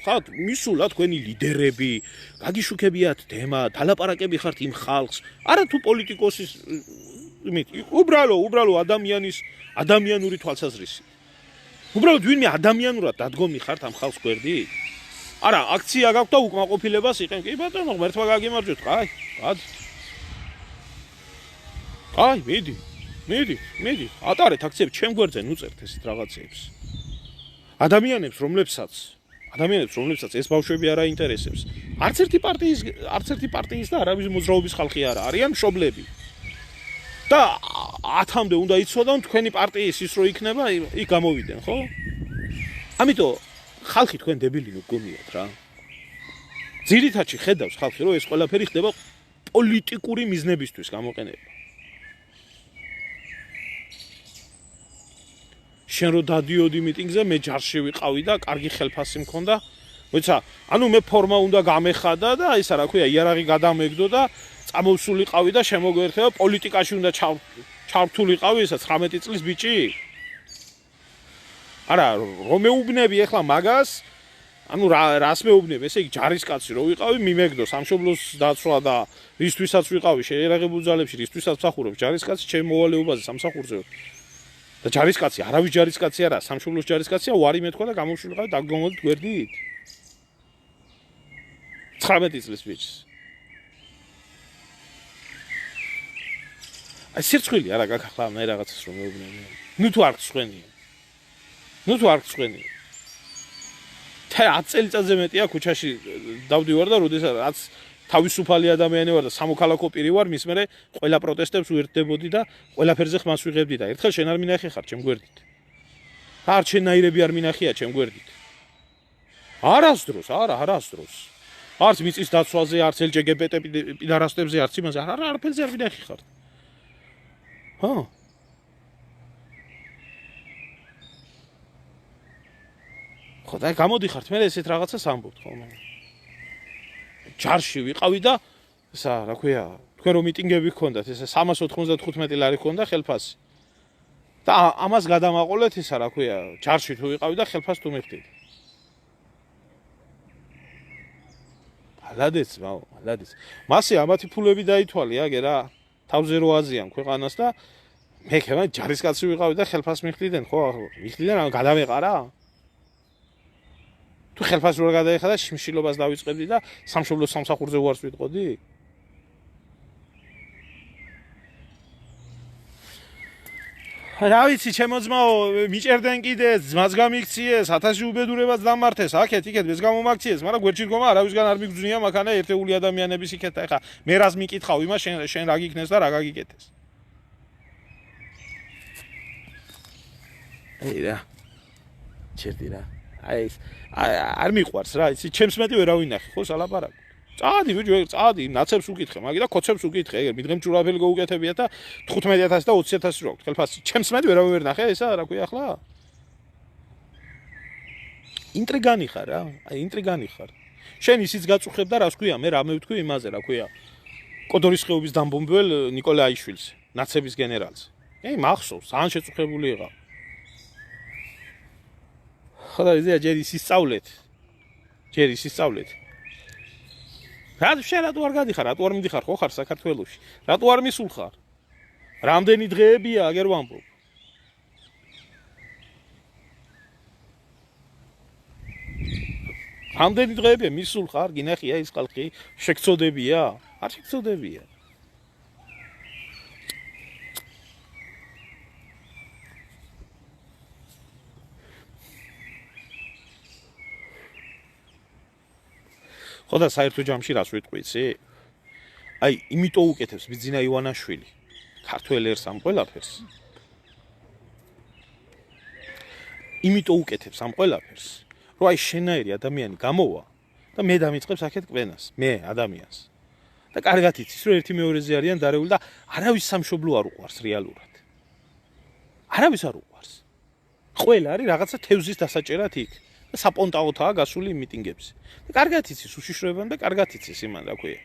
ხართ. მისულა თქვენი ლიდერები, გაგიშუქებიათ თემა, დალაპარაკები ხართ იმ ხალხს. არა თუ პოლიტიკოსის უბრალო ადამიანური თვალსაზრისი. უბრალოდ ვინმე ადამიანურად დადგომი ხართ ამ ხალხს გვერდით? არა, აქცია გაქვთ და უკმაყოფილებას იყენ. კი ბატონო, ღმერთმა გაგიმარჯვეთ, კაი, კაი, მიდი. ატარეთ აქციები ჩემ გვერდზე, ნუწერთ ესეთ რაღაცეებს. ადამიანებს, რომლებსაც ეს ბავშვები არ აინტერესებს. არც ერთი პარტიის და არავის მოძრაობის ხალხი არა, არიან მშობლები. და 10-მდე უნდა იცოდონ თქვენი პარტიის ის რო იქნება, იქ გამოვიდნენ, ხო? ამიტომ ხალხი თქვენ დებილი გგონიათ რა. ძირითადში ხედავს ხალხი, რომ ეს ყველაფერი ხდება პოლიტიკური მიზნებისთვის გამოყენება. შენ რო დადიოდი მიტინგზე, მე ჯარში ვიყავი და კარგი ხელფასი მქონდა. მოიცა, ანუ მე ფორმა უნდა გამეხადა და ისა რა ქვია, იარაღი გადამეგდო და წამოვსულიყავი და შემოგვერთება პოლიტიკაში უნდა ჩართულიყავი ისა 19 წლის ბიჭი. არა, რომ მეუბნები ახლა მაგას, ანუ რას მეუბნები, ესე იგი ჯარისკაცი რო ვიყავი, მიმეგდო სამშობლოს დაცვა და რისთვისაც ვიყავი შეერაღებულ ძალებში, რისთვისაც მსახურობ ჯარისკაცი ჩემ მოვალეობაზე სამსახურზე. და ჯარისკაცი, არავის ჯარისკაცი არა, სამშობლოს ჯარისკაცია, ვარი მეთქვა და გამოვშულიყავი დაგგონოთ გვერდით. 19 წლის ბიჭს. აი სირცხვილი არა გაქახლა მე რაღაცას რომ მეუბნები. ნუ თუ არ გწვენია. 10 წელიწადზე მეტია ქუჩაში დავდივარ და როდესაც თავისუფალი ადამიანი ვარ და სამოქალაქო პირი ვარ, მის მერე ყველა პროტესტებს უერთდებოდი და ყველაფერზე ხმას ვიღებდი და ერთხელ შენ არ მინახე ხარ ჩემ გვერდით. არ შენაირები არ მინახია ჩემ გვერდით. არასდროს. არც მიწის დაცვაზე, არც LGBT პიდარასტებზე, არც იმაზე, არაფერზე არ მინახე ხარ. ჰა. ხო და გამოდიხართ მე ესეთ რაღაცას ამბობთ ხოლმე. ჯარში ვიყავი და ისა რა ქვია, თქვენ რომ მიტინგები გქონდათ, ესე 395 ლარი გქონდა ხელფასი. და ამას გადამაყოლეთ ისა რა ქვია, ჯარში თუ ვიყავი და ხელფასს თუ მიხდით. ლადეც. მასე ამათი ფულები დაითვალე აგე რა. თავზე რო აზიან ქვეყანას და მე ხება ჯარისკაცი ვიყავი და ხელფასს მიხდიდნენ, ხო? მიხდიდნენ, რა გადავეყარა? თუ ხელფასს რო გადაეხადა, შიმშილობას დავიწყებდი და სამშობლოს სამსახურზე უარს ვიტყოდი? რა ვიცი, ჩემო ძმაო, მიჭერდნენ კიდე, ძმაც გამიქციეს, 1000 უბედურებას დამართეს, აქეთ-იქეთ ეს გამომაქციეს, მაგრამ გვერდში დგომა არავისგან არ მიგძვნია, მაქანა ერთეული ადამიანების იქეთ და ეხა მე რას მიკითხავ იმას, შენ რა გიქნეს და რა გაგიკეთეს. აი რა. ჩერდი რა. აი არ მიყვარს რა, იცი, ჩემს მეტი ვერ ავინახე, ხო, სალაპარაკო. წადი ბიჭო, წადი, ნაცებს უკითხე, მაგი და კოცებს უკითხე, ეგ მიდღემ ჭურაფელი გოუკეთებიათ და 15000 და 20000 რო აქვს ხელფასი. ჩემს მეტი ვერ ნახე, ესა რა ქვია ახლა? ინტრიგანი ხარ რა, აი ინტრიგანი ხარ. შენ ისიც გაწუხებ და რას ქვია, მე რა მევთქვი იმაზე, რა ქვია. კოდორის ხეობის დამბომბველ ნიკოლე აიშვილს, ნაცების გენერალს. აი მახსოვს, ძალიან შეწუხებული იყო. ხო და იზია ჯერ ისისწავლეთ. შენ რატო არ გადიხარ, რატო არ მიდიხარ, ხო ხარ საქართველოში? რატო არ მისულ ხარ? რამდენი დღეებია აგერ ვამბობ? რამდენი დღეებია მისულ ხარ, გინახია ის ხალხი, შეგწოდებია? არ შეგწოდებია. ხო და საერთო ჯამში რას ვიტყვი, იცი? აი, იმიტომ უკეთებს ბიძინა ივანაშვილი ქართველ ერს ამ ყველაფერს. იმიტომ უკეთებს ამ ყველაფერს, რომ აი შენაირი ადამიანი გამოვა და მე დამიწყებს აქეთ კვენას, მე ადამიანს. და კარგად იცის, რომ ერთი მეორეზე არიან დარეული და არავის სამშობლო არ უყვარს რეალურად. არავის არ უყვარს. ყველა არის რაღაცა თევზის დასაჭერად იქ და საპონტაოთაა გასული მიტინგებზე. და კარგად იცის უშიშროებამ და კარგად იცის იმან რა ქვია.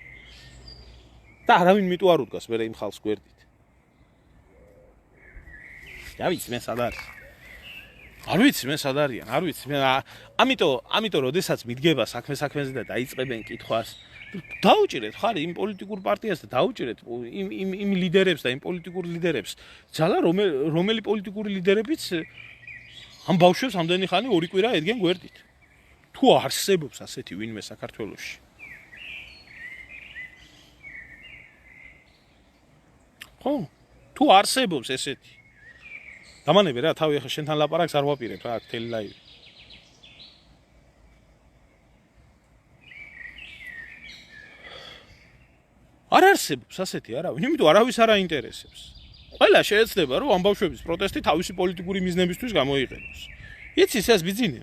და არავინ მიტო არ უდგას მერე იმ ხალხს გვერდით. რა ვიცი მე სად არის? არ ვიცი მე სად არიან, არ ვიცი. მე ამიტომ როდესაც მიდგება საქმეზე და დაიწყებენ კითხვას, დაუჭირეთ ხარ იმ პოლიტიკურ პარტიას და დაუჭირეთ იმ ლიდერებს და იმ პოლიტიკურ ლიდერებს. ძალა რომელი პოლიტიკური ლიდერებიც ამ ბავშვებს ამდენი ხანი ორი კვირა ედგენ გვერდით. თუ არსებობს ასეთი ვინმე საქართველოში. ხო, თუ არსებობს ესეთი. დამანები რა, თავი ახლა შენთან ლაპარაკს არ ვაპირებ რა, თელი ლაივი. არ არსებობს ასეთი არავინ, იმიტომ არავის არ აინტერესებს. ყველა შეეცდება რომ ამ ბავშვების პროტესტი თავისი პოლიტიკური მიზნებისთვის გამოიყენოს. იცის ეს ბიძინე?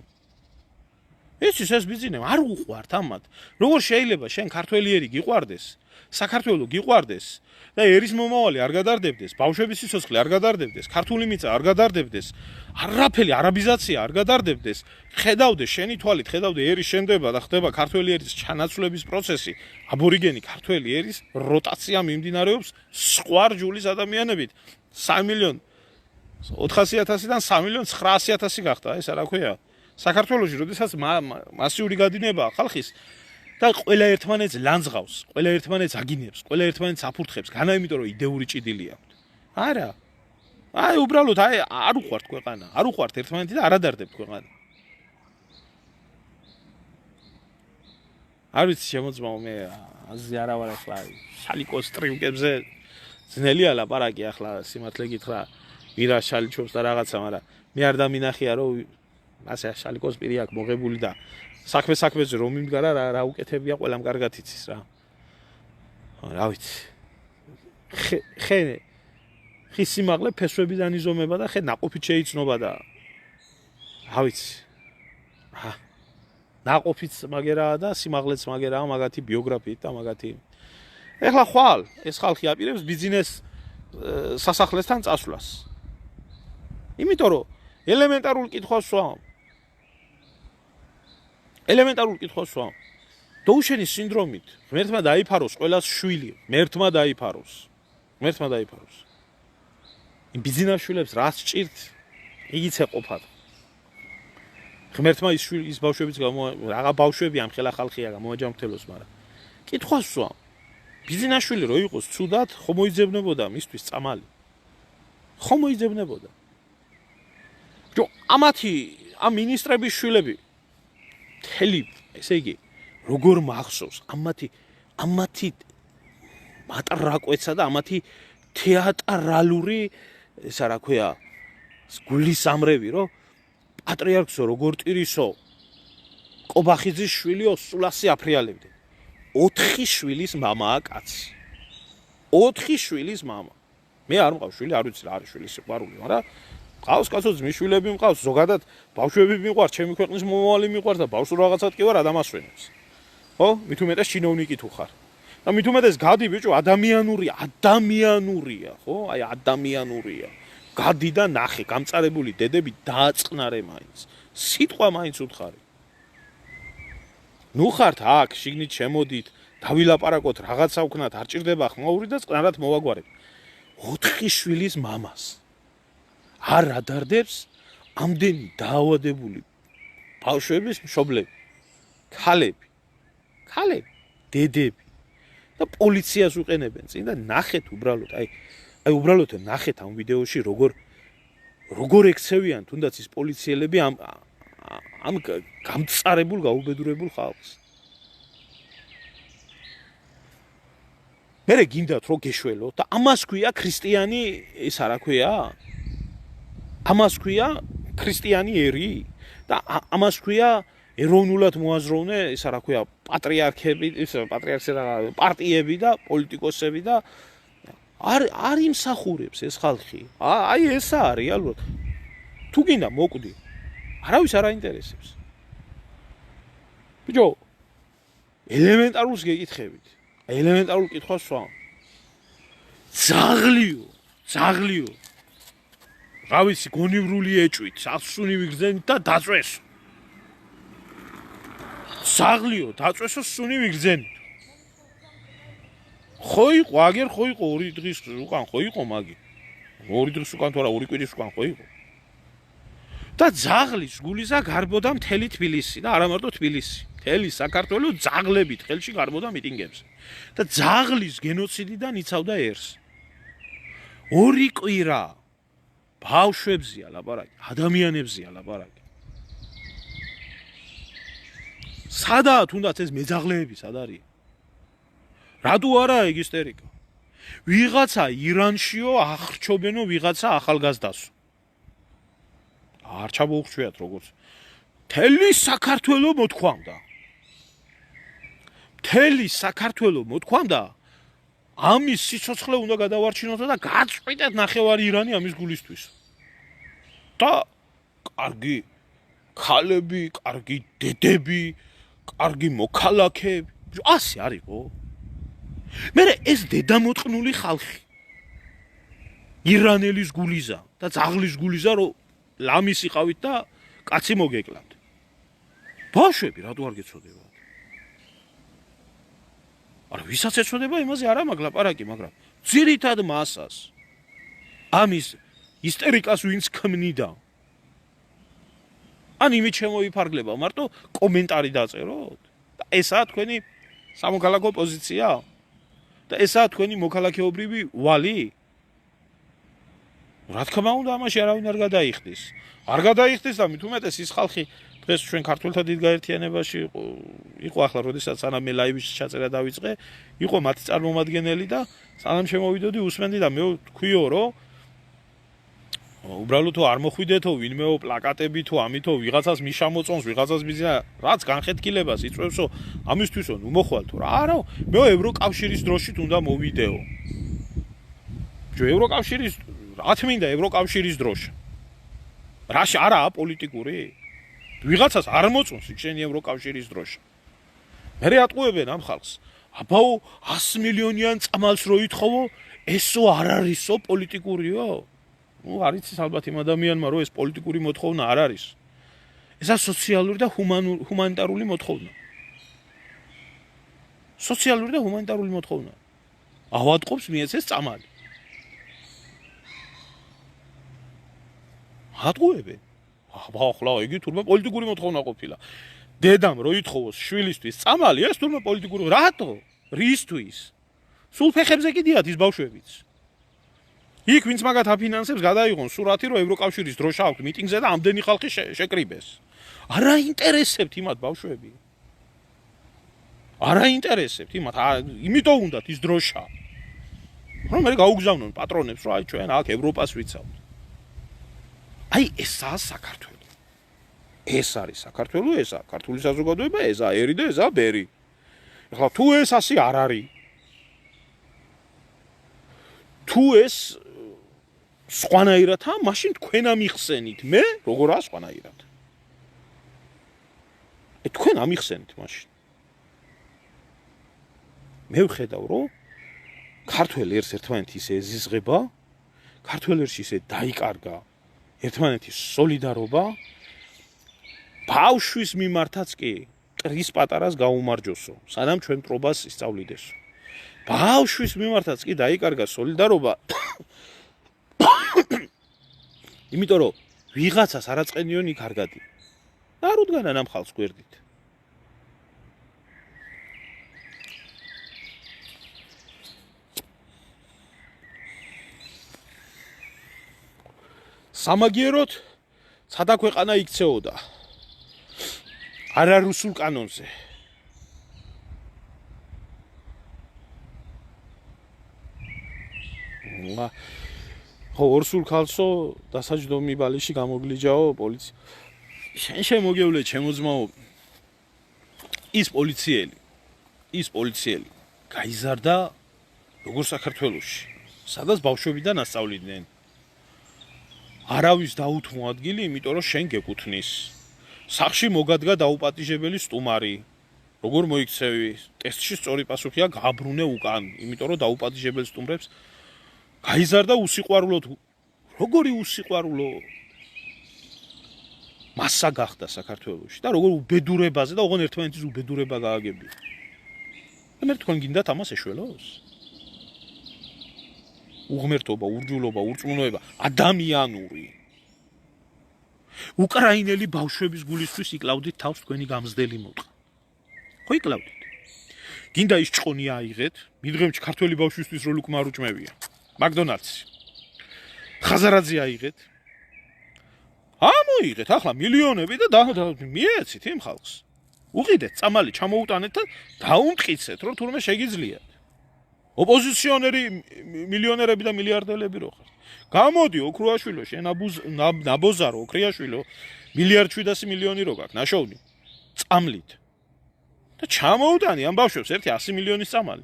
იცის ეს ბიძინე? არ უყვართ ამათ. როგორ შეიძლება შენ ქართველიერი გიყვარდეს, საქართველო გიყვარდეს და ერის მომავალი არ გადარდებდეს, ბავშვების სიცოცხლე არ გადარდებდეს, ქართული მიწა არ გადარდებდეს, არაფერი არაბიზაცია არ გადარდებდეს. ხედავდე შენი თვალით, ხედავდე ერის შენდება და ხდება ქართველი ერის ჩანაცვლების პროცესი, აბორიგენი ქართველი ერის როტაცია მიმდინარეობს სხვა რჯულის ადამიანებით. 3.400.000-დან 3.900.000 გახდა, ეს რა ქვია? საქართველოში, როდესაც მასიური გადინებაა ხალხის და ყველა ერთმანეთს ლანძღავს, ყველა ერთმანეთს აგინებს, ყველა ერთმანეთს აფურთხებს, განა იმიტომ რომ იდეური ჭიდილი აქვთ. არა. აი უბრალოდ არ უყვართ ქვეყანა, არ უყვართ ერთმანეთი და არ ადარდებთ ქვეყანა. არ ვიცი შემოწმაო მე აზი არა ვარ ახლა შალიკოს ტრიუკებზე ძნელია ლაპარაკი ახლა სიმართლე გითხრა ვირა შალიჩობს და რაღაცა, მაგრამ მე არ დამინახია რომ ასე შალიკოს პირი აქვს მოღებული და საქმეზე რომ მიმდგარა რა უკეთებია ყველამ კარგად იცის რა. რა ვიცი. ხე სიმაღლე ფესვებიდან იზომება და ხე ნაყოფით შეიცნობა და რა ვიცი. ნაყოფით მაგერაა და სიმაღლეც მაგერაა მაგათი ბიოგრაფიით და მაგათი. ეხლა ხვალ ეს ხალხი აპირებს ბიზნეს სასახლესთან წასვლას. იმიტომ რომ ელემენტარულ კითხვას ვსვამ. დოუშენის სინდრომით ღმერთმა დაიფაროს ყველას შვილი, ღმერთმა დაიფაროს. იმ ბიზნესშვილებს რას ჭირთ? იგიც ეყოფათ. ღმერთმა ის ბავშვებიც რაღა ბავშვები ამ ხელა ხალხია გამოაჯამრთელოს, მაგრამ კითხვას ვსვამ. ბიზნესშვილი რო იყოს ცუდად, ხომ მოიძებნებოდა მისთვის წამალი? ხომ მოიძებნებოდა? ამათი ამ მინისტრების შვილები თელი, ესე იგი, როგორ მახსოვს ამათი მატრაკვეცა და ამათი თეატრალური, ესა რა ქვია, გულისამრევი, რომ პატრიარქსო როგორ ტირისო კობახიძის შვილიო სულასი აფრიალებდნენ. 4 შვილის მამაა კაცი. 4 შვილის მამა. მე არ მყავს შვილი, არ ვიცი რა არის შვილის სიყვარული, მაგრამ ყავს კაცო ძმის შვილები მყავს, ზოგადად ბავშვები მიყვარს, ჩემი ქვეყნის მომავალი მიყვარს და ბავშვს რაღაცად კი ვარ ადამიანს. ხო? მით უმეტეს ჩინოვნიკი თუ ხარ. და მით უმეტეს გადი ბიჭო ადამიანურია, ხო? აი ადამიანურია. გადი და ნახე, გამწარებული დედები დააწყნარე მაინც. სიტყვა მაინც უთხარი. ნუ ხართ აქ, შიგნით შემოდით, დავილაპარაკოთ, რაღაცა ვქნათ, არ ჭირდება ხმაური და წყნარად მოვაგვარებთ. 4 შვილის მამას არ ადარდებს ამდენი დაავადებული ბავშვების მშობლები, ქალები, დედები და პოლიციას უყენებენ წინ და ნახეთ უბრალოდ, აი უბრალოდ ნახეთ ამ ვიდეოში როგორ ექცევიან თუნდაც ის პოლიციელები ამ გამწარებულ გაუბედურებულ ხალხს. მერე გინდათ რომ გეშველოთ და ამას ქვია ქრისტიანი, ეს რა ქვია? ამას ქვია ქრისტიანი ერი და ამას ქვია ეროვნულად მოაზროვნე, ეს რა ქვია, პატრიარქები, პარტიები და პოლიტიკოსები და არ იმსახურებს ეს ხალხი. აი ესაა რეალურად. თუ გინდა მოკვდი, არავის არ აინტერესებს. ბიჭო, ელემენტარულს გეკითხებით. ელემენტარულ კითხვას ვსვამ. ძაღლიო. რა ვიცი, გონივრული ეჭვით, სუნი ვიგრძენით და დაწვესო. ძაღლიო, დაწვესო სუნი ვიგრძენით. ხო იყო, აგერ ხო იყო 2 დღის უკან ხო იყო მაგი. 2 დღის უკან თუ არა 2 კვირის უკან ხო იყო. და ძაღლის გულისა გარბოდა მთელი თბილისი და არა მარტო თბილისი. მთელი საქართველოს ძაღლებით ხელში გარბოდა მიტინგებზე. და ძაღლის გენოციდიდან იცავდა ერს. 2 კვირა ბავშვებზია ლაპარაკი, ადამიანებზია ლაპარაკი. სადაა თუნდაც ეს მეძაღლეები სად არის? რატო არა ეგ ისტერიკა? ვიღაცა ირანშიო ახრჩობენო ვიღაცა ახალგაზრდასო. არ ჩამოუხრჩვიათ როგორც. მთელი საქართველო მოთქვამდა. ამის სიცოცხლე უნდა გადავარჩინოთ და გაწყვიტეთ ნახევარი ირანი ამის გულისთვის. და კარგი ქალები, კარგი დედები, კარგი მოქალაქეები, ასე არისო. მერე ეს დედამოწყნული ხალხი ირანელის გულიზა და ძაღლის გულიზა რომ ლამის იყავით და კაცი მოგეკლავთ. ბავშვები რატო არ გეცოდებათ? არა, ვისაც ეცოდება იმაზე არა მაგ ლაპარაკი, მაგრამ ძირითად მასას ამის ისტერიკას ვინც ქმნიდა. ან იმით შემოიფარგლება მარტო კომენტარი დაწეროთ და ესაა თქვენი სამოქალაქო პოზიცია და ესაა თქვენი მოქალაქეობრივი ვალი. რა თქმა უნდა ამაში არავინ არ გადაიხდის. არ გადაიხდის და მით უმეტეს ის ხალხი დღეს ჩვენ ქართველთა დიდ გაერთიანებაში იყო ახლა როდესაც სანამ მე ლაივის ჩაწერა დავიწყე, იყო მათი წარმომადგენელი და სანამ შემოვიდოდი უსმენდი და მე თქვიო რომ უბრალოდ თუ არ მოხვიდეთო ვინმეო პლაკატები თუ ამითო ვიღაცას მიშამოწონს, ვიღაცას მიზნა რაც განხეთქილებას იწვევსო, ამისთვისო ნუ მოხვალთო რა. არა, მე ევროკავშირის დროშით უნდა მოვიდეო. ევროკავშირის რა თმინდა ევროკავშირის დროშა. რაში არაა პოლიტიკური? ვიღაცას არ მოწონს იქ შენი ევროკავშირის დროშა. მე ატყუებენ ამ ხალხს. აბაო 100 მილიონიან წამალს რო ითხოვო, ესო არ არისო პოლიტიკურიო? ნუ არ იცის ალბათ იმ ადამიანმა რომ ეს პოლიტიკური მოთხოვნა არ არის. ესა სოციალური და ჰუმანიტარული მოთხოვნა. სოციალური და ჰუმანიტარული მოთხოვნა. ავადყოფს მიეცეს წამალი. ატყუებენ. ახლა იგი თურმე პოლიტიკური მოთხოვნა ყოფილა. დედამ რო ითხოვოს შვილისთვის წამალი, ეს თურმე პოლიტიკური რატო? რისთვის? სულ ფეხებზე კიდიათ ის ბავშვებიც. იქ ვინც მაგათ აფინანსებს გადაიღონ სურათი რომ ევროკავშირის დროშა აქვს მიტინგზე და ამდენი ხალხი შეკრიბეს. არა ინტერესებთ იმათ ბავშვები. არა ინტერესებთ იმათ, იმიტომ უნდათ ის დროშა. რომ მე გაუგზავნონ პატრონებს რომ აი ჩვენ აქ ევროპას ვიცავთ. აი ესაა საქართველო. ეს არის საქართველო, ესაა ქართული საზოგადოება, ესაა ერი და ესაა ბერი. ახლა თუ ეს ასე არ არის. თუ ეს სხვანაირადაა, მაშინ თქვენ ამიხსენით, მე როგორაა სხვანაირად? თქვენ ამიხსენით მაშინ. მე ვხედავ, რომ ქართველ ერს ერთმანეთი ისე ეზიზღება, ქართველ ერში ისე დაიკარგა ერთმანეთის სოლიდარობა, ბავშვის მიმართაც კი ტრის პატარას გაუმარჯოსო, სანამ ჩვენ მტრობას ისწავლიდესო. ბავშვის მიმართაც კი დაიკარგა სოლიდარობა, იმიტომ რომ ვიღაცას არაწყენიონ იქ არ გადი. და არ უდგანან ამ ხალხს გვერდით. სამაგიეროდ სადა ქვეყანა იქცეოდა. არარუსულ კანონზე. ხო ორსულ ქალსო დასაჯდომი ბალიში გამოგლიჯაო პოლიცია. შენ შემოგევლე ჩემო ძმაო ის პოლიციელი გაიზარდა როგორც საქართველოში, სადაც ბავშვებიდან ასწავლიდნენ. არავის დაუთმო ადგილი, იმიტომ რომ შენ გეკუთვნის. სახში მოგადგა დაუპატიჟებელი სტუმარი. როგორ მოიქცევი? ტესტში სწორი პასუხია გაბრუნე უკან, იმიტომ რომ დაუპატიჟებელ სტუმრებს გაიზარდა უსიყვარულოდ. როგორი უსიყვარულო მასა გახდა საქართველოში და როგორ უბედურებაზე და ოღონ ერთმანეთის უბედურება გააგებია. და მე თქვენ გინდათ ამას ეშველოს? უღმერთობა, ურჯულობა, ურწმუნოება, ადამიანური. უკრაინელი ბავშვების გულისთვის იკლავდით თავს თქვენი გამზდელი მოტყა. ხო იკლავდით. გინდა ის ჭყონი აიღეთ, მიდღემში ქართველი ბავშვისთვის რო ლუკმა რუჭმევია. მაკდონალდსი. ხაზარაძე აიღეთ. ამოიღეთ ახლა მილიონები და მიეცით იმ ხალხს. უყიდეთ, წამალი ჩამოუტანეთ და დაუმტკიცეთ, რომ თურმე შეგიძლიათ. ოპოზიციონერი მილიონერები და მილიარდელები რო ხართ. გამოდი ოქრუაშვილო, შენ ნაბოზარო ოქრიაშვილო, 1.7 მილიონი რო გაქვს ნაშოვნი. წამლით. და ჩამოუტანი ამ ბავშვებს ერთი 100 მილიონის წამალი.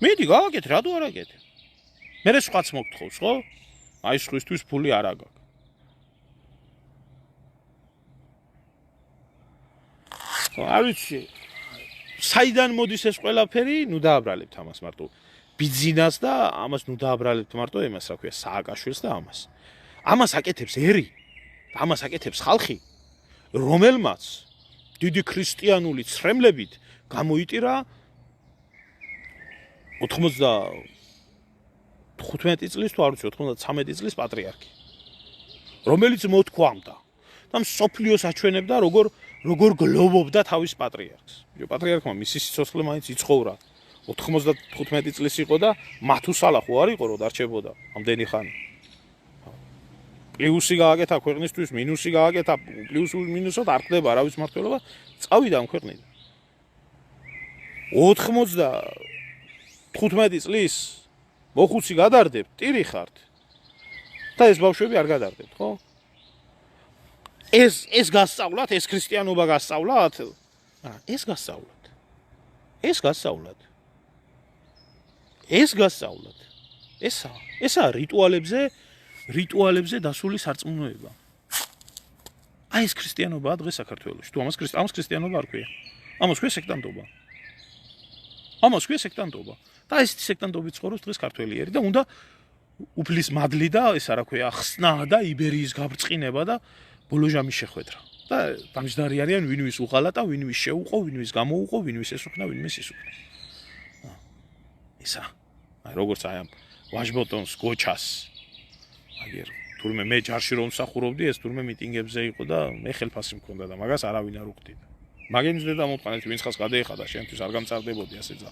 მიდი გააკეთე, რატო არ აკეთე? მერე სხვაც მოგთხოვს, ხო? აი სხვისთვის ფული არ აგაქვს. არ ვიცი. საიდან მოდის ეს ყველაფერი? ნუ დააბრალებთ ამას მარტო. ბიძინას და ამას ნუ დააბრალებთ მარტო იმას, რა ქვია, სააკაშვილს და ამას. ამას აკეთებს ერი. ამას აკეთებს ხალხი, რომელმაც დიდი ქრისტიანული ცრემლებით გამოიტირა 95 წლის თუ არ ვიცი 93 წლის პატრიარქი, რომელიც მოთქვამდა და მსოფლიოს აჩვენებდა როგორ გლოვობდა თავის პატრიარქს. პატრიარქმა მისი სიცოცხლე მაინც იცხოვრა. 95 წლის იყო და მათუსალა ხო არ იყო, რომ დარჩებოდა ამდენი ხანი. პლუსი გააკეთა ქვეყნისთვის, მინუსი გააკეთა, პლუსი მინუსად არ ხდება არავის მმართველობა, წავიდა ამ ქვეყნიდან. 95 წლის მოხუცი გადარდებთ, ტირი ხართ. და ეს ბავშვები არ გადარდებთ, ხო? ეს გასწავლათ, ეს ქრისტიანობა გასწავლათ? ეს გასწავლათ. ესა რიტუალებზე დასული სარწმუნოება. აი ეს ქრისტიანობაა დღეს საქართველოში. თუ ამას ქრისტიანობა არ ქვია. ამას ქვია სექტანტობა. და ეს სექტანტობით ცხოვრობს დღეს ქართველიერი და უნდა უფლის მადლი და ესა რა ქვია, ხსნა და იბერიის გაბრწყინება და ბოლოჟამის შეხვედრა. და დამჯდარი არიან ვინვის უღალატა, ვინვის შეუყო, ვინვის გამოუყო, ვინვის ესუქნა, ვინმეს ისუქნა. ისა. აი როგორც აი ამ ვაჟბოტონს გოჩას. აგერ თურმე მე ჯარში რომ მსახურობდი, ეს თურმე მიტინგებზე იყო და მე ხელფასი მქონდა და მაგას არავინ არ უხდიდა. მაგენზე და მომყვანეთ ვინც ხას გადაეხადა, შენთვის არ გამწარდებოდი ასე ძა.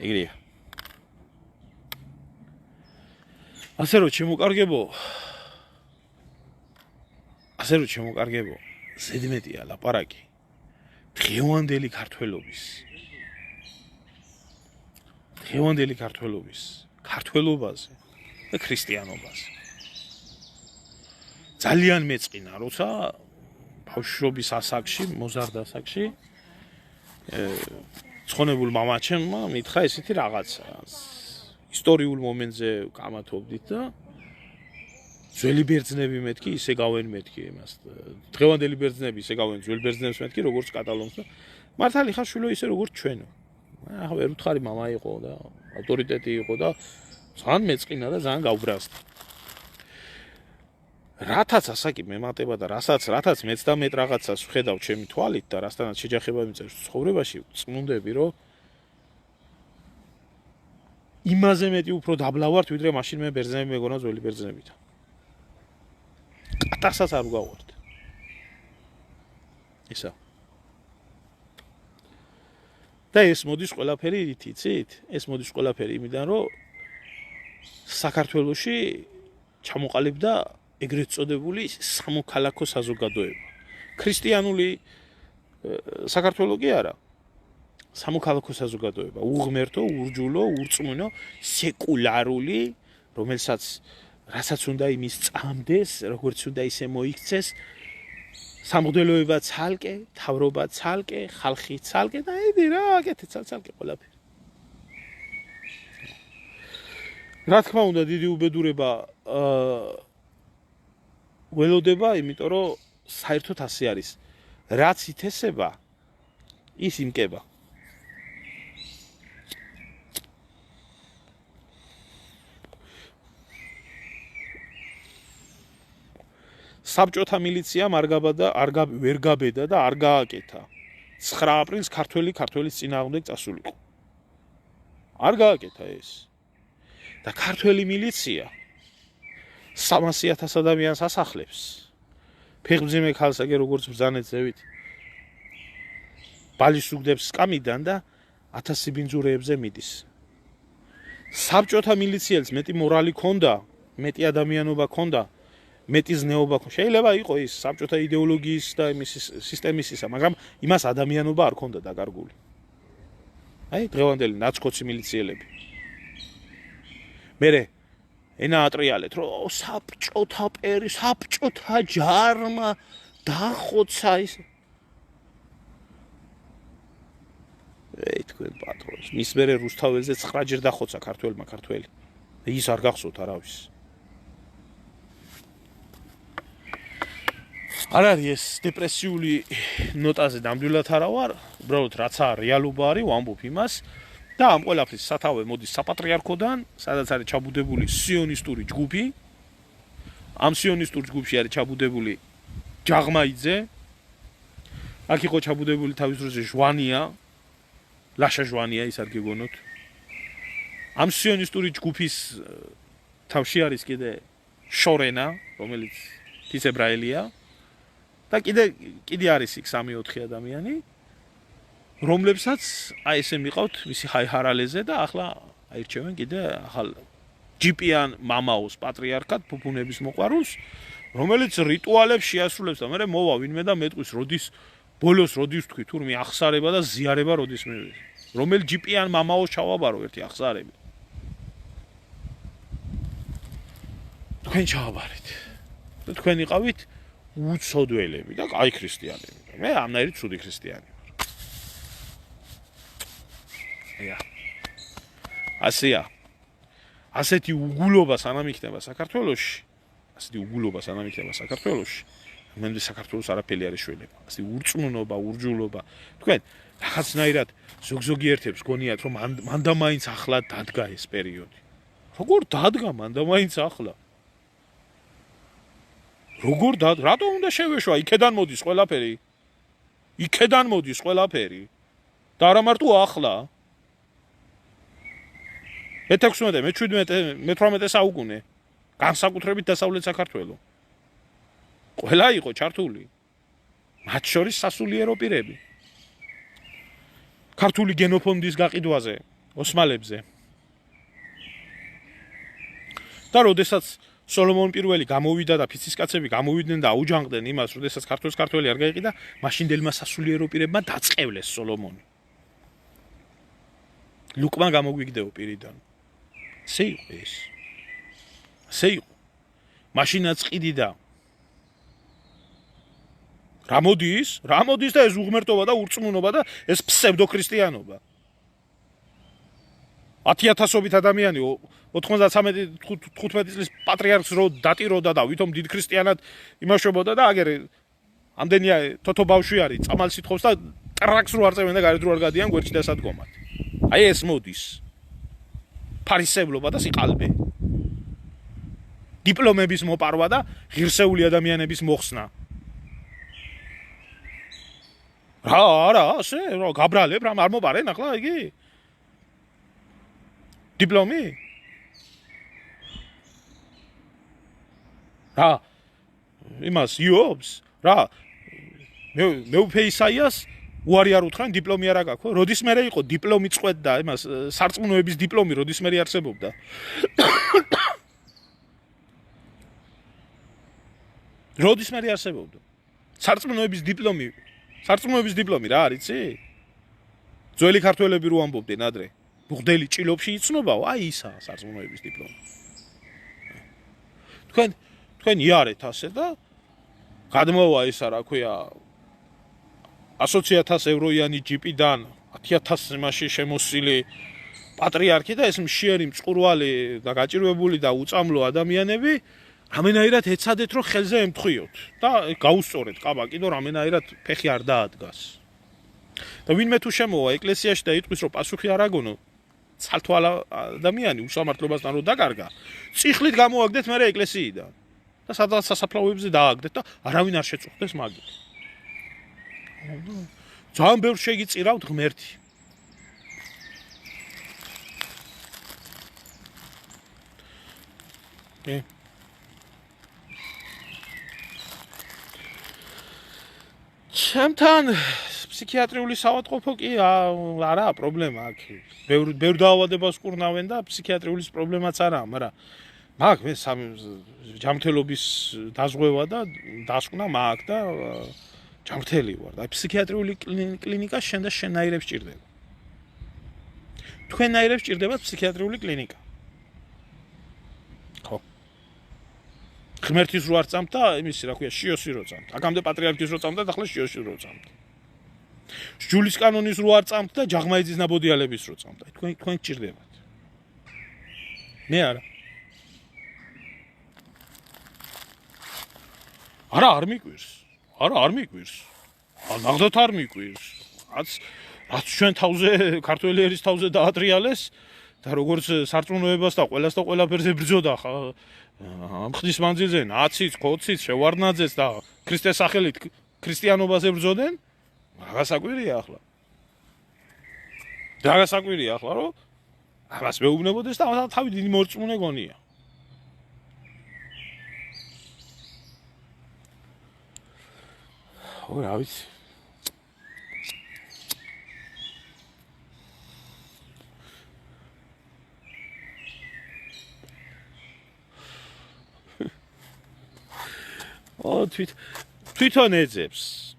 ეგრია. ასე რომ შემოკარგებო, ზედმეტია ლაპარაკი დღევანდელი ქართველობაზე და ქრისტიანობაზე. ძალიან მეწყინა, როცა ბავშვობის ასაკში, მოზარდ ასაკში ცხონებულ მამაჩემმა მითხრა ესეთი რაღაცა. ისტორიულ მომენტზე გამათობდით და ძველი ბერძნები მეთქი ისე გავენ მეთქი იმას. დღევანდელი ბერძნები ისე გავენ ძველ ბერძნებს მეთქი როგორც კატალონს და მართალი ხარ შვილო ისე როგორც ჩვენო. ახლა ვერ უთხარი მამა იყო და ავტორიტეტი იყო და ძალიან მეწყინა და ძალიან გავბრაზდა. რათაც ასაკი მემატება და რათაც მეც და მეტ რაღაცას ვხედავ ჩემი თვალით და რასთანაც შეჯახება მიწერს ცხოვრებაში, წმუნდები რომ იმაზე მეტი უფრო დაბლა ვართ, ვიდრე მაშინ მე ბერძნები მეგონა ძველი ბერძნებითან. კატასაც არ ვგავართ. ისა. და ეს მოდის ყველაფერი იცით? ეს მოდის ყველაფერი იმიდან, რომ საქართველოში ჩამოყალიბდა ეგრეთ წოდებული სამოქალაქო საზოგადოება. ქრისტიანული საქართველო კი არა. სამოქალაქო საზოგადოება, უღმერთო, ურჯულო, ურწმუნო, სეკულარული, რასაც უნდა იმის წამდეს, როგორც უნდა ისე მოიქცეს, სამღვდელოება ცალკე, თავრობა ცალკე, ხალხი ცალკე და იდი რა, აკეთეთ ცალკე ყველაფერი. რა თქმა უნდა დიდი უბედურება ველოდება, იმიტომ რომ საერთოდ ასე არის. რაც ითესება, ის იმკება. საბჭოთა მილიციამ ვერ გაბედა და არ გააკეთა. 9 აპრილს ქართველის წინააღმდეგ წასულიყო. არ გააკეთა ეს. და ქართველი მილიცია 300,000 ადამიანს ასახლებს. ფეხმძიმე ქალს აგერ როგორც ბრძანეთ ზევით. ბალის უგდებს სკამიდან და 1000 ბინძურეებზე მიდის. საბჭოთა მილიციელს მეტი მორალი ქონდა, მეტი ადამიანობა ქონდა, მეტი ზნეობა ქონდა. შეიძლება იყოს ის საბჭოთა იდეოლოგიის და იმის სისტემის ისა, მაგრამ იმას ადამიანობა არ ქონდა დაკარგული. აი, დღევანდელი ნაცკოცი მილიციელები. მერე ენა ატრიალეთ, რომ საბჭოთა ჯარმა დახოცა ის. ეი თქვენ პატრონს, მის მერე რუსთაველზე 9 ჯერ დახოცა ქართველი. ის არ გახსოვთ არავის. არ არის ეს დეპრესიული ნოტაზე ნამდვილად არა ვარ, უბრალოდ რაც რეალობა არის, ვამბობ იმას და ამ ყველაფრის სათავე მოდის საპატრიარქოდან, სადაც არის ჩაბუდებული სიონისტური ჯგუფი. ამ სიონისტურ ჯგუფში არის ჩაბუდებული ჯაღმაიძე. აქ იყო ჩაბუდებული თავის დროზე ჟვანია, ლაშა ჟვანია, ის არ გიგონოთ. ამ სიონისტური ჯგუფის თავში არის კიდე შორენა, რომელიც თის ებრაელია. და კიდე არის იქ 3-4 ადამიანი, რომლებსაც აი ესე მიყავთ მისი ხაიჰარალეზე და ახლა აირჩევენ კიდე ახალ ჯიპიან მამაოს პატრიარქად ფუფუნების მოყვარულს, რომელიც რიტუალებს შეასრულებს და მე მოვა ვინმე და მეტყვის ბოლოს როდის თქვი თურმე ახსარება და ზიარება როდის მივიღე. რომელ ჯიპიან მამაოს ჩავაბარო ერთი ახსარები. თქვენ ჩავაბარეთ. და თქვენ იყავით უცოდველები და კაი ქრისტიანები. მე ამნაირი ცუდი ქრისტიანი ვარ. ია. ასეა. ასეთი უგულობა სანამ იქნება საქართველოში, მე საქართველოს არაფერი არ ეშველება. ასეთი ურწმუნობა, ურჯულობა. თქვენ რაღაცნაირად ზოგ-ზოგი ერთებს გონიათ რომ მანდა მაინც ახლა დადგა ეს პერიოდი. როგორ დადგა მანდა მაინც ახლა? რატომ უნდა შევეშვა? იქედან მოდის ყველაფერი. და არა მარტო ახლა. მე-16, მე-17, მე-18 საუკუნე. განსაკუთრებით დასავლეთ საქართველო. ყველა იყო ჩართული. მათ შორის სასულიერო პირები. ქართული გენოფონდის გაყიდვაზე, ოსმალებზე. და როდესაც სოლომონ პირველი გამოვიდა და ფიცისკაცები გამოვიდნენ და აუჯანყდნენ იმას, როდესაც ქართველი არ გაიყიდა, მაშინდელმა სასულიერო პირებმა დაწყევლეს სოლომონი. ლუკმა გამოგვიგდეო პირიდან. ესე იყო. მაშინაც ყიდი და რა მოდის და ეს უღმერთობა და ურწმუნობა და ეს ფსევდოქრისტიანობა. 10,000-ობით ადამიანი 93-15 წლის პატრიარქს რო დატიროდა და ვითომ დიდ ქრისტიანად იმაშობოდა და აგერ ამდენია თოთო ბავშვი არის, წამალს ითხოვს და ტრაქს რო არ წევენ და გარეთ რო არ გადიან გვერდში დასადგომად. აი ეს მოდის. ფარისევლობა და სიყალბე. დიპლომების მოპარვა და ღირსეული ადამიანების მოხსნა. არა, ასე, რა გაბრალებ, რა არ მოპარენ ახლა იგი? დიპლომი? რა იმას იობს? რა მეუფე ისაიას უარი არ უთხრან დიპლომი არა გაქვო? როდის მერე იყო დიპლომი წყვეტდა იმას სარწმუნოების დიპლომი როდის მერე არსებობდა? როდის მერე არსებობდა? სარწმუნოების დიპლომი რა არის იცი? ძველი ქართველები რო ამბობდნენ ადრე. ბუღდელი ჭილობში იცნობაო, აი ისა სარწმუნოების დიპლომი. თქვენ იარეთ ასე და გადმოვა ისა რა ქვია 100,000 ევროიანი ჯიპიდან 10,000 იმაში შემოსილი პატრიარქი და ეს მშიერი მწყურვალი და გაჭირვებული და უწამლო ადამიანები რამენაირად ეცადეთ რომ ხელზე ემთხვიოთ და გაუსწორეთ ყაბა კიდო რამენაირად ფეხი არ დაადგას და ვინმე თუ შემოვა ეკლესიაში და იტყვის რომ პასუხი არ აგონო ცალთვალა ადამიანი უსამართლობასთან რო დაკარგა წიხლით გამოაგდეთ მე ეკლესიიდან და სადღაც სასაფლაოებზე დააგდეთ და არავინ არ შეწუხდეს მაგით ძალიან ბევრ შეგიწირავთ ღმერთი ჩემთან ფსიქიატრიული საავადმყოფო კი არაა პრობლემა აქ. ბევრ დაავადებას კურნავენ და ფსიქიატრიული პრობლემაც არაა, მაგრამ მაგ მე ჯანმრთელობის დაზღვევა და დასკვნა მაგ და ჯანმრთელი ვარ. და ფსიქიატრიული კლინიკა შენ და შენაირებს ჭირდება. თქვენაირებს ჭირდება ფსიქიატრიული კლინიკა. ხო. ღმერთის რო არ წამთ და იმის რა ქვია შიოსი რო წამთ. აქამდე პატრიარქის რო წამთ და ახლა შიოსი რო წამთ. ჯულის კანონის რო არ წამთ და ჯაღმაიძის ნაბოდიალების რო წამთ. თქვენ ჭირდებათ. მე არა. არ მიკვირს. არ მიკვირს. ნახდათ არ მიკვირს. რაც ჩვენ თავზე ქართველი ერის თავზე დაატრიალეს და როგორც სარწმუნოებას და ყველას და ყველაფერზე ბრძოდა ამხდის მანძილზე ნაციც, ქოციც, შევარდნაძეც და ქრისტეს სახელით ქრისტიანობაზე ბრძოდნენ. რაგასაკვირია ახლა. რაგასაკვირია ახლა რომ ამას მეუბნებოდეს და თავი დიდი მორწმუნე გონია. ო რა ვიცი. ო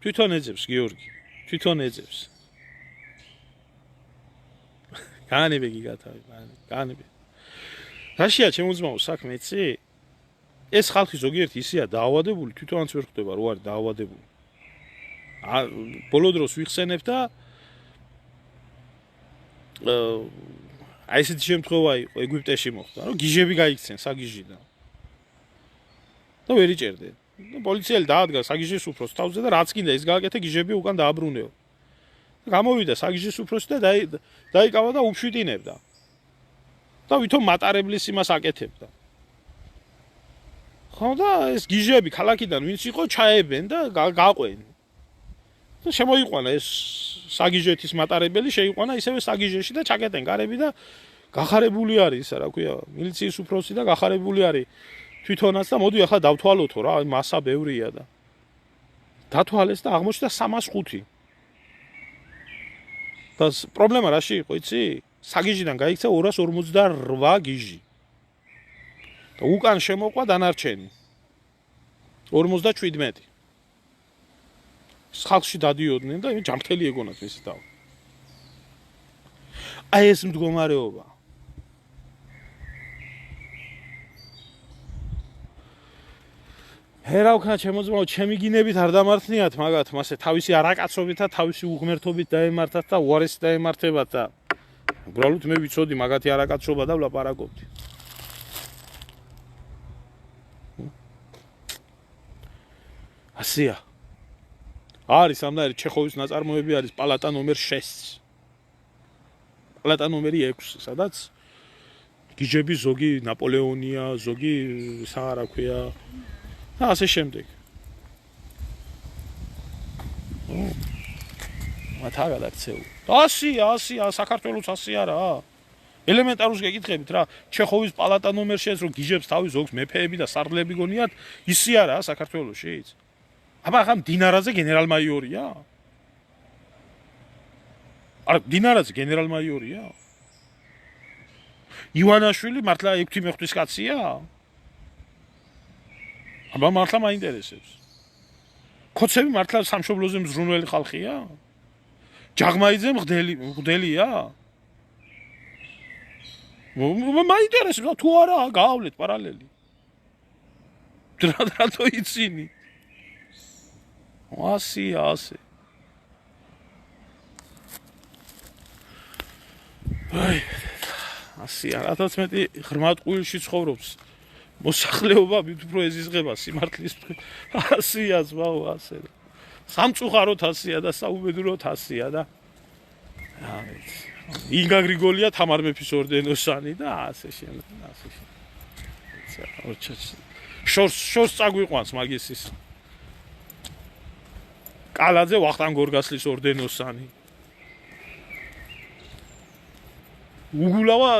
თვითონ ეძებს გიორგი. თვითონ ეძებს. განები გიგათავი, განები. რაშია ჩემოძმაო საქმე, იცი? ეს ხალხი ზოგიერთი ისეა დაავადებული, თვითონაც ვერ ხვდება რო არის დაავადებული. ბოლო დროს ვიხსენებ და აი ესეთი შემთხვევა იყო ეგვიპტეში მოხდა, რომ გიჟები გაიქცნენ საგიჟიდან. და ვერ იჭერდნენ. პოლიციელი დაადგა საგიჟის უფროს თავზე და რაც კიდე ის გააკეთე გიჟები უკან დააბრუნეო. გამოვიდა საგიჟის უფროსი და დაიკავა და უბშვიტინებდა. და ვითომ მატარებლის იმას აკეთებდა. ხო და ეს გიჟები ქალაქიდან ვინც იყო ჩაებენ და გაყვენ. და შემოიყვანა ეს საგიჟეთის მატარებელი შეიყვანა ისევე საგიჟეში და ჩაკეტენ გარები და გახარებული არის ისა რა ქვია მილიციის უფროსი და გახარებული არის თვითონაც და მოდი ახლა დავთვალოთო რა მასა ბევრია და დათვალეს და აღმოჩნდა 305 და პრობლემა რაში იყო იცი საგიჟიდან გაიქცა 258 გიჟი და უკან შემოყვა დანარჩენი 57 ხალხში დადიოდნენ და ჯანმრთელი ეგონათ ეს და აი ეს მდგომარეობა ჰერავქნა ჩემოძმაო ჩემი გინებით არ დამართნიათ მაგათ მასე თავისი არაკაცობით და თავისი უღმერთობით დაემართათ და უარესი დაემართებათ და უბრალოდ მე ვიცოდი მაგათი არაკაცობა და ვლაპარაკობდი ასია არის ამნაირი ჩეხოვის ნაწარმოები არის პალატა ნომერ 6 პალატა ნომერი 6 სადაც გიჟები ზოგი ნაპოლეონია ზოგი რა ქვია და ასე შემდეგ მათაგად აქცეულ 100 საქართველოს 100 არა ელემენტარულ გეკითხებით რა ჩეხოვის პალატა ნომერ 6 რო გიჟებს თავის ზოგს მეფეები და სარდლები გონიათ ისი არა საქართველოსში აბა ხა დინარაძე გენერალ-მაიორია? არა, დინარაძე გენერალ-მაიორია? ივანაშვილი მართლა 6 მეხთვის კაცია? აბა მართლა მაინტერესებს. ქოცები მართლა სამშობლოზე მზრუნველი ხალხია? ჯაღმაიძე მღვდელია? მაინტერესებს თუ არა გავავლეთ პარალელი. რატო იცინი? 100 აი 100-ია, რათაც მეტი ღრმად ყვილში ცხოვრობს. მოსახლეობა მით უფრო ეზიზღება სიმართლის 100-ია ზვაო 100. სამწუხაროდ 100-ია და საუბედუროდ 100-ია და რა ვიცი. ინგა გრიგოლია თამარ მეფის ორდენოსანი და ასე შემდეგ. შორს წაგვიყვანს მაგის ის. კალაძე ვახტანგ გორგასლის ორდენოსანი. უგულავა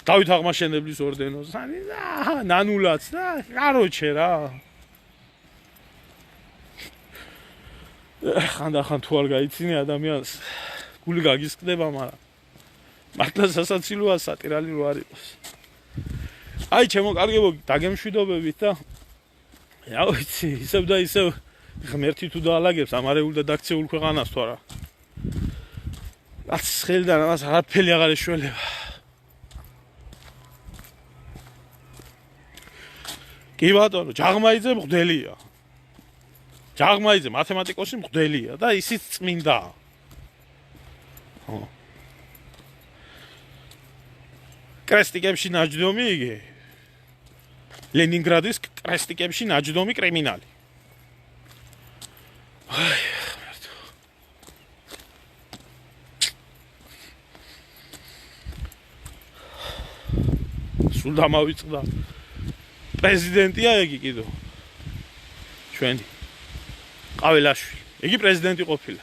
დავით აღმაშენებლის ორდენოსანი და ნანულაც და კაროჩე რა. ხანდახან თუ არ გაიცინე ადამიანს გული გაგისკდება, მაგრამ მართლა სასაცილოა სატირალი რო არ იყოს. აი ჩემო კარგებო დაგემშვიდობებით და რა ვიცი, ისევ და ისევ ღმერთი თუ დაალაგებს ამარეულ და დაქცეულ ქვეყანას თუ არა. რაც ხელიდან ამას არაფერი აღარ ეშველება. კი ბატონო, ჯაღმაიძე მღვდელია. ჯაღმაიძე მათემატიკოსი მღვდელია და ისიც წმინდაა. კრესტიკებში ნაჯდომი იგი. ლენინგრადის კრესტიკებში ნაჯდომი კრიმინალი. აი, ღმერთო. სულ დამავიწყდა. პრეზიდენტია იგი კიდო. ჩვენი. ყაველაშვილი. იგი პრეზიდენტი ყოფილა.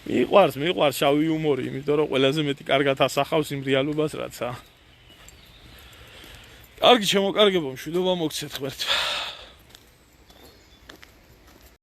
მიყვარს შავი იუმორი, იმიტომ რომ ყველაზე მეტი კარგად ასახავს იმ რეალობას, რაცა. კარგი ჩემო კარგებო, მშვიდობა მოგცეთ ღმერთმა.